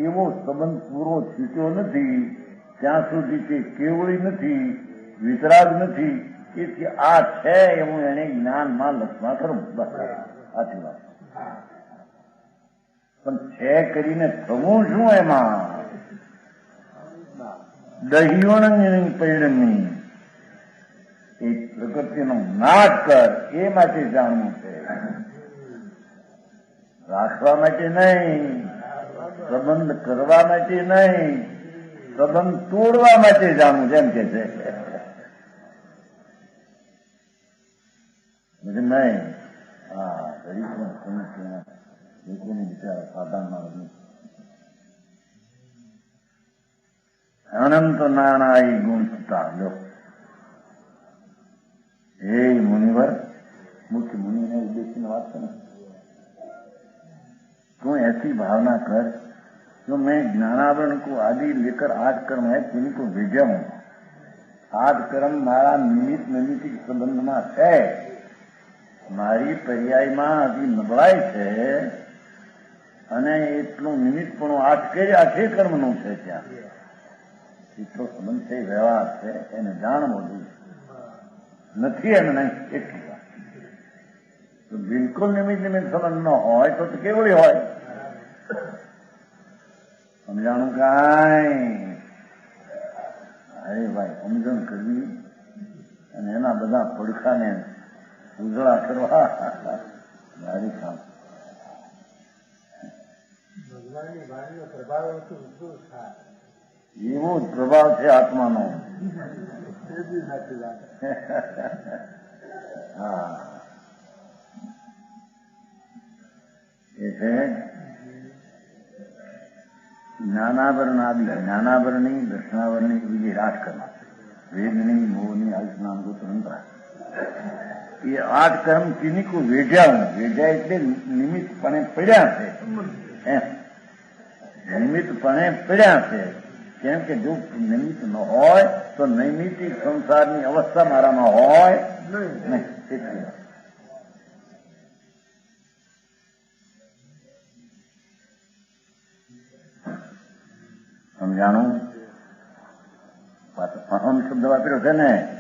એવો સંબંધ પૂરો છૂટ્યો નથી ત્યાં સુધી તે કેવળી નથી, વિતરાગ નથી. તેથી આ છે એવું એને જ્ઞાનમાં લક્ષમાં ખરું. બસ સાચી વાત. પણ છે કરીને થવું શું એમાં? દહીવણ પરિણમી એ પ્રકૃતિનો નાશ કર એ માટે જાણવું છે. રાખવા માટે નહીં, સંબંધ કરવા માટે નહીં, સંબંધ તોડવા માટે જાણવું જેમ કે છે. નહીં હા ગરીબ સમસ્યા લોકોને બિચારા સાધારણ અનંત નાણાઈ ગુણ થતા લો. हे मुनिवर, मुख्य मुनि ने उद्देश्य बात करें, तू ऐसी भावना कर जो मैं ज्ञानावरण को आदि लेकर आज कर्म है तिन्हीं को भेजा हूं. आज कर्म मारा निमित्त नैमित्तिक संबंधમાં છે. મારી પર્યાયમાં હજી નબળાઈ છે અને એટલું નિમિત્તપણું આઠે કર્મનું છે. ત્યાં એટલો સંબંધ છે, વ્યવહાર છે, એને જાણવો જોઈએ. નથી એમ નહીં એટલી વાત. તો બિલકુલ નિમિત્ત સંબંધ ન હોય તો કેવળી હોય. સમજાણું કાંઈ? અરે ભાઈ સમજણ કરવી અને એના બધા પડખાને ઉજળા કરવા મારી કામ. એવો જ પ્રભાવ છે આત્માનો. હા એ છે જ્ઞાનાવરણી દર્શનાવરણી બીજી રાજ કર્મ વેદની મોહની આયુષનામ ગોત્રંતરા એ 8 કર્મ ચીનીકું વેઢ્યા એટલે નિમિત્તપણે પડ્યા છે નિમિત્તપણે પડ્યા છે કેમ કે જો નિમિત્ત ન હોય તો નૈમિતિક સંસારની અવસ્થા મારામાં હોય નહીં એટલે સમજાણું અહમ શબ્દ વાપર્યો છે ને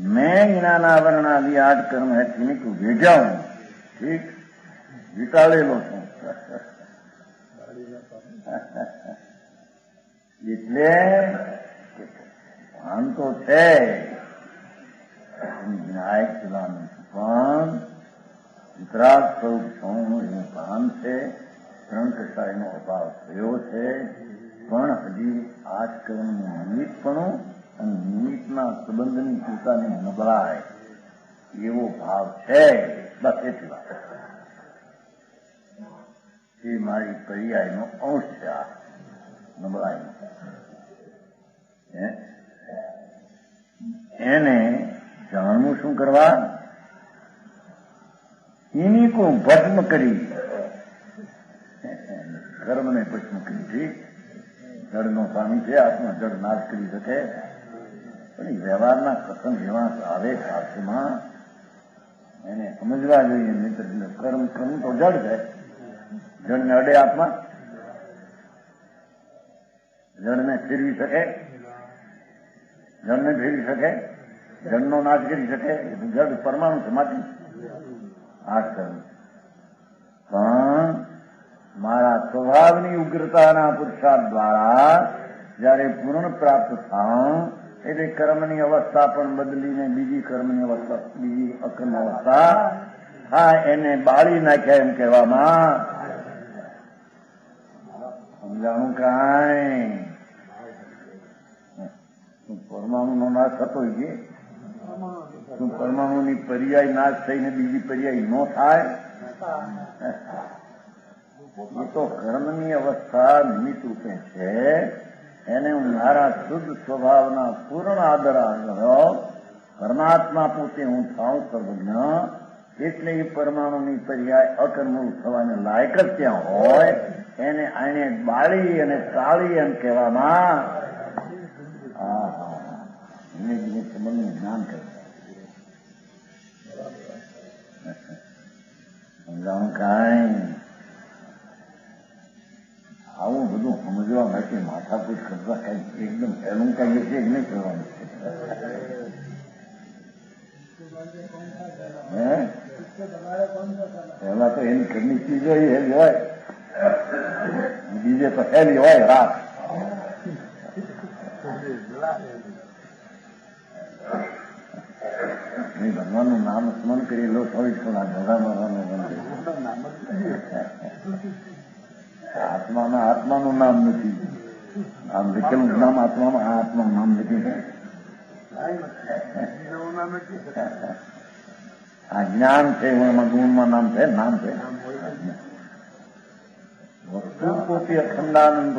मैं ज्ञानावरण आदि 8 कर्म है चीनी को भेजा हूं ठीक વિટાળેલો છું એટલે ભાન તો છે વિનાયક ચલાનું પણ વિતરાગ સ્વરૂપ છું એનું ભાન છે 3 કક્ષાએનો અભાવ થયો છે પણ હજી 8 કર્મનું નિમિત્તપણું અને નિમિત્તના સંબંધની પોતાની નબળાય એવો ભાવ છે બસ એટલી વાત એ મારી પર્યાયનો અંશ છે આ નબળાઈનો એને જાણવું શું કરવા એની કો ભસ્મ કરી કર્મને ભસ્મ કરી ઠીક જળનો સ્વામી છે આત્મા જળ નાશ કરી શકે પણ વ્યવહારના કથન જેવા આવે શાસ્ત્રમાં એને સમજવા જોઈએ મિત્ર કર્મ તો જળ છે જળને અડે આત્મા જળને ફેરવી શકે જળને ફેરવી શકે જળનો નાશ કરી શકે જળ પરમાણુ છે માટી આ કર્મ પણ મારા સ્વભાવની ઉગ્રતાના પુરુષાર્થ દ્વારા જયારે પૂર્ણ પ્રાપ્ત થાઉં એટલે કર્મની અવસ્થા પણ બદલીને બીજી કર્મની અવસ્થા બીજી અકર્મ અવસ્થા હા એને બાળી નાખ્યા એમ કહેવામાં સમજાણું કાંઈ શું પરમાણુનો નાશ થતો છે શું પરમાણુની પર્યાય નાશ થઈને બીજી પર્યાય ન થાય એ તો કર્મની અવસ્થા નિમિત્ત રૂપે છે એને હું મારા શુદ્ધ સ્વભાવના પૂર્ણ આદર આવ્યો પરમાત્મા પોતે હું થાઉં સર્વજ્ઞ એટલે એ પરમાણુની પર્યાય અકર્મૂળ થવાને લાયક જ ત્યાં હોય એને આને બાળી અને ચાળી એમ કહેવામાં ધીમે ધીમે સંબંધનું જ્ઞાન કરે સમજાવું કાંઈ આવું બધું સમજવા માટે માથાકૂટ કરતા કઈ એકદમ પહેલું કહીએ છીએ જ નહીં કરવાનું પહેલા તો એની ઘરની ચીજો હેલી હોય બીજે તો હેલી હોય રાત ભગવાનનું નામ સ્મરણ કરી લો 24 કલાક આત્માનું નામ નથી આમ વિકલનું નામ આત્મામાં આ આત્માનું નામ નથી આ જ્ઞાન છે એમાં ગુણમાં નામ છે વસ્તુ પોતે અખંડાનંદ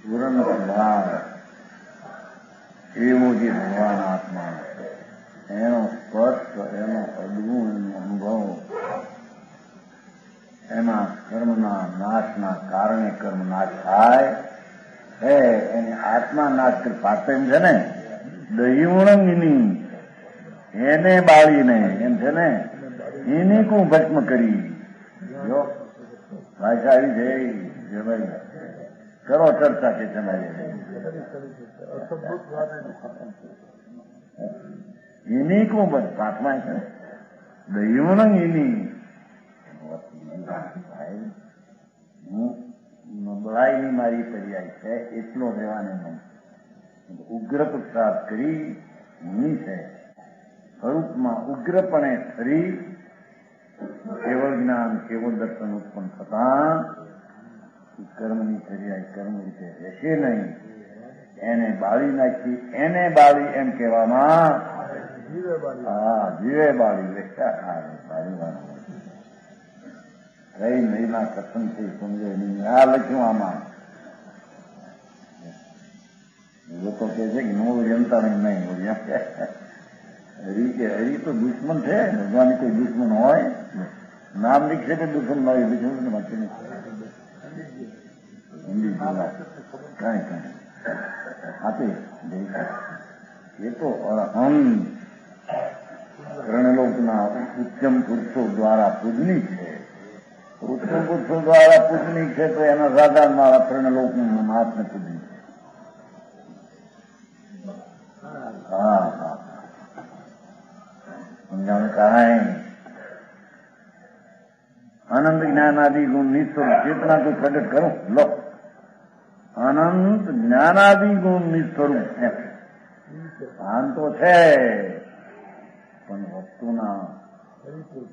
પૂર્ણ સ્વભાવ એવો જે ભગવાન આત્મા એનો સ્પર્શ એનો અદભુત અનુભવ એમાં કર્મના નાશના કારણે કર્મ નાશ થાય એને આત્મા નાશ કરી પાત્ર એમ છે ને દહીવણંગની એને બાળીને એમ છે ને એની કું ભસ્મ કરી જો ભાષા આવી છે ભાઈ કરો ચર્ચા કે તમારી એની કું બસ પ્રાર્થના છે દહીવણંગ એની નબળાઈની મારી પર્યાય છે એટલો રહેવાને નહીં ઉગ્ર પુરુષાર્થ કરી ની છે સ્વરૂપમાં ઉગ્રપણે ફરી કેવળ જ્ઞાન કેવળ દર્શન ઉત્પન્ન થતા કર્મની ચર્યા કર્મ રીતે રહેશે નહીં. એને બાળી નાખી, એને બાળી એમ કહેવામાં. હા, જીવે બાળી કઈ મહિના કથનથી સમજે નહીં. આ લખ્યું આમાં લોકો કે છે કે હું જનતા નહીં હરી તો દુશ્મન છે. ભગવાન કોઈ દુશ્મન હોય? નામ લીખશે તો દુશ્મન ન હોય. દુશ્મન વાંચી નહીં હિન્દી કઈ આપે એ તો અહમ કર્ણલોકના ઉત્તમ પુરુષો દ્વારા પૂજનીક છે. ઉત્તમ પુરુષો દ્વારા પૂજનીક છે તો એના સાધારણ મારા કર્ણલોકનું મહાત્મ્ય પૂજનીક છે. હા હા સમજાણ કહાય અનંત જ્ઞાનાદિ ગુણ નિસ્વરૂપ ચેતના કોઈ પ્રગટ કરું લો. અનંત જ્ઞાનાદિ ગુણ નિસ્વરૂપ ભાન તો છે પણ વસ્તુના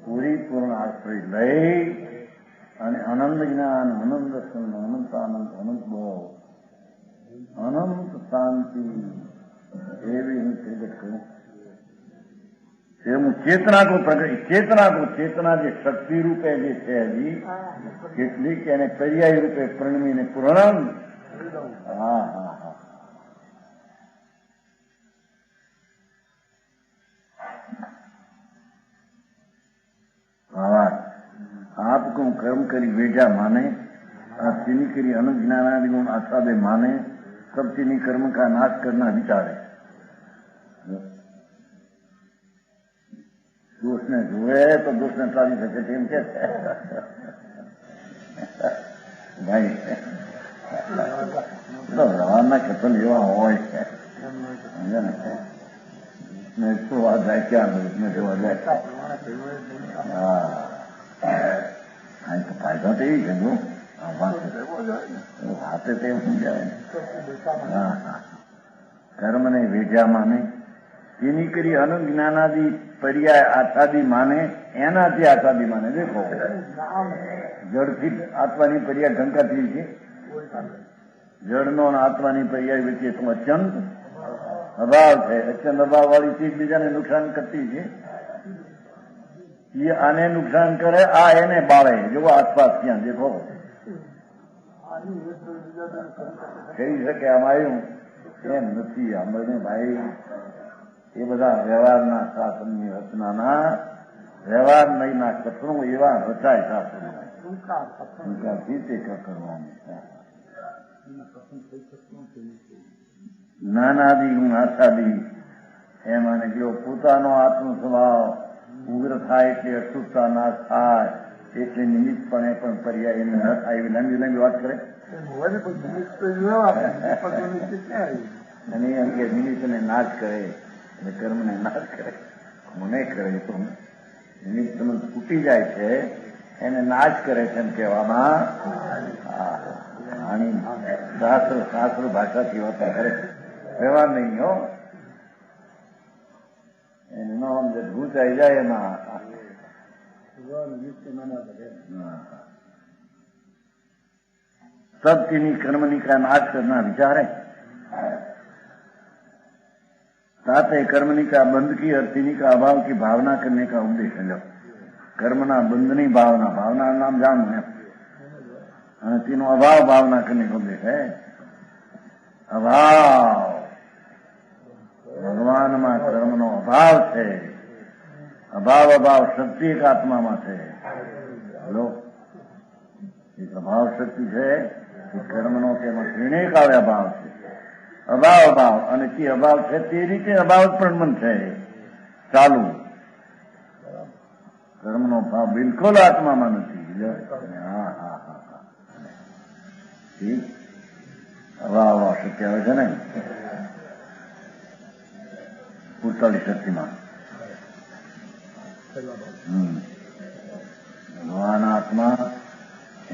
પૂરીપૂર્ણ આશ્રય લઈ અને અનંત જ્ઞાન અનંત દર્શન અનંત આનંદ અનંત ભાવ અનંત શાંતિ એવી હું પ્રગટ કરું. चेतना को प्रकट चेतना જે શક્તિ રૂપે જે છે હજી કેટલીક એને પર્યાય રૂપે પ્રણમીને પૂર્ણ. હા હા હા आपको कर्म करी वेजा माने तिनी करी अनंत ज्ञानादि गुण आसादे माने सब तिनी कर्म का नाश करना विचारे. दोषने जुए तो दोषने टाળી શકે તેમ કે ભાઈ રવાના કથન એવા હોય ને શું વાત જાય ક્યાં ને જોવા જાય. હા તો ફાયદો તો એ છે હાથે તેમ સમજાય. હા હા કર્મને વેજા માને તેની કરી અનંત જ્ઞાનાદિ पर्याय आसादी माने एनाथी आसादी माने. देखो जड़थी आत्मानी पर्याय ढंकाती है. जड़नो आत्मानी पर्याय वच्चे तो अत्यंत अभाव है. अत्यंत अभाव वाली चीज बीजाने नुकसान करती है. ये आने नुकसान करे आ एने बाळे जो आसपास क्या देखो कही सके आम आयु एम नहीं अमरने भाई એ બધા વ્યવહારના શાસનની રચનાના વ્યવહાર નહીંના કથનો એવા રચાય શાસન કરવાની. જ્ઞાનાદિ ગુણ આસાદી એમાં જો પોતાનો આત્મ સ્વભાવ ઉગ્ર થાય એટલે અશુદ્ધતા નાશ થાય એટલે નિમિત્તપણે પણ પર્યાય એને ન થાય એવી લાંબી લાંબી વાત કરે અને એમ કે નિમિત્તને નાશ કરે અને કર્મને નાશ કરે. મને કરે તો નિમિત્ત તૂટી જાય છે એને નાશ કરે છે એમ કહેવામાં. શાસ્ત્ર ભાષાથી હોતા કરે વ્યવહાર નહીં હો. એને નો સમજે ઘૂંચાઈ જાય એમાં. सब तिनी कर्मनी का नाश करना विचार है. साथ है कर्मनी का बंध की और तिनी का अभाव की भावना करने का उपदेश है. लो कर्मना बंधनी भावना भावना नाम जानो है અને તેનો અભાવ ભાવના કરને કો ઉપદેશ है. અભાવ ભગવાનમાં કર્મનો અભાવ છે. અભાવ અભાવ શક્તિ એક આત્મામાં છે. બોલો એક અભાવ શક્તિ છે કર્મનો તેમાં ત્રણે કાળે અભાવ છે. અભાવ અભાવ અને તે અભાવ છે તે રીતે અભાવ પણ મન છે ચાલુ. કર્મનો ભાવ બિલકુલ આત્મામાં નથી. હા હા હા ઠીક અભાવ અભાવ શક્તિ આવે છે ને 48 શક્તિમાં ભગવાન આત્મા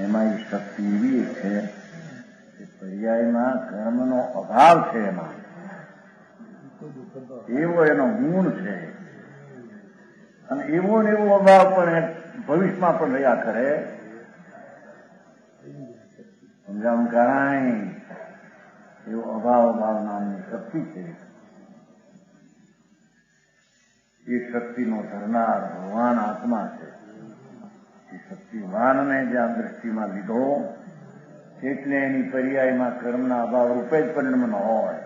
એમાં એ શક્તિ એવી એક છે કે પર્યાયમાં કર્મનો અભાવ છે. એમાં એવો એનો ગુણ છે અને એવો ને એવો અભાવ પણ ભવિષ્યમાં પણ રહ્યા કરે. સમજાવવાનું કાંઈ એવું અભાવ નામની શક્તિ છે. એ શક્તિનો ધરનાર ભગવાન આત્મા છે. એ શક્તિવાનને જ્યાં દ્રષ્ટિમાં લીધો એટલે એની પર્યાયમાં કર્મના અભાવ રૂપે જ પરિણમન હોય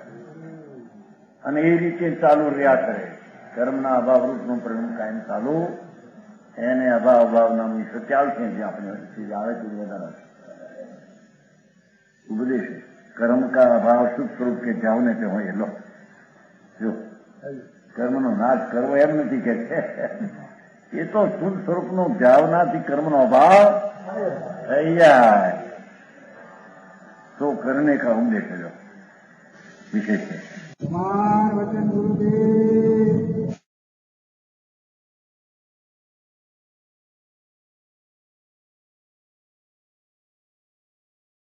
અને એ રીતે ચાલુ રહ્યા કરે. કર્મના અભાવ રૂપનું પરિણામ કાયમ ચાલુ. એને અભાવ નામની શક્તિ આવશે જે આપણે આવે છે વધારે ઉપદેશ કર્મ કા અભાવ શુદ્ધ સ્વરૂપ કે જાવને તે હોય. લો જો કર્મનો નાશ કરવો એમ નથી કે એ તો શુદ્ધ સ્વરૂપનો ભાવનાથી કર્મનો અભાવ થઈ જાય તો કરને કા ઉપદેશ વિશેષ છે.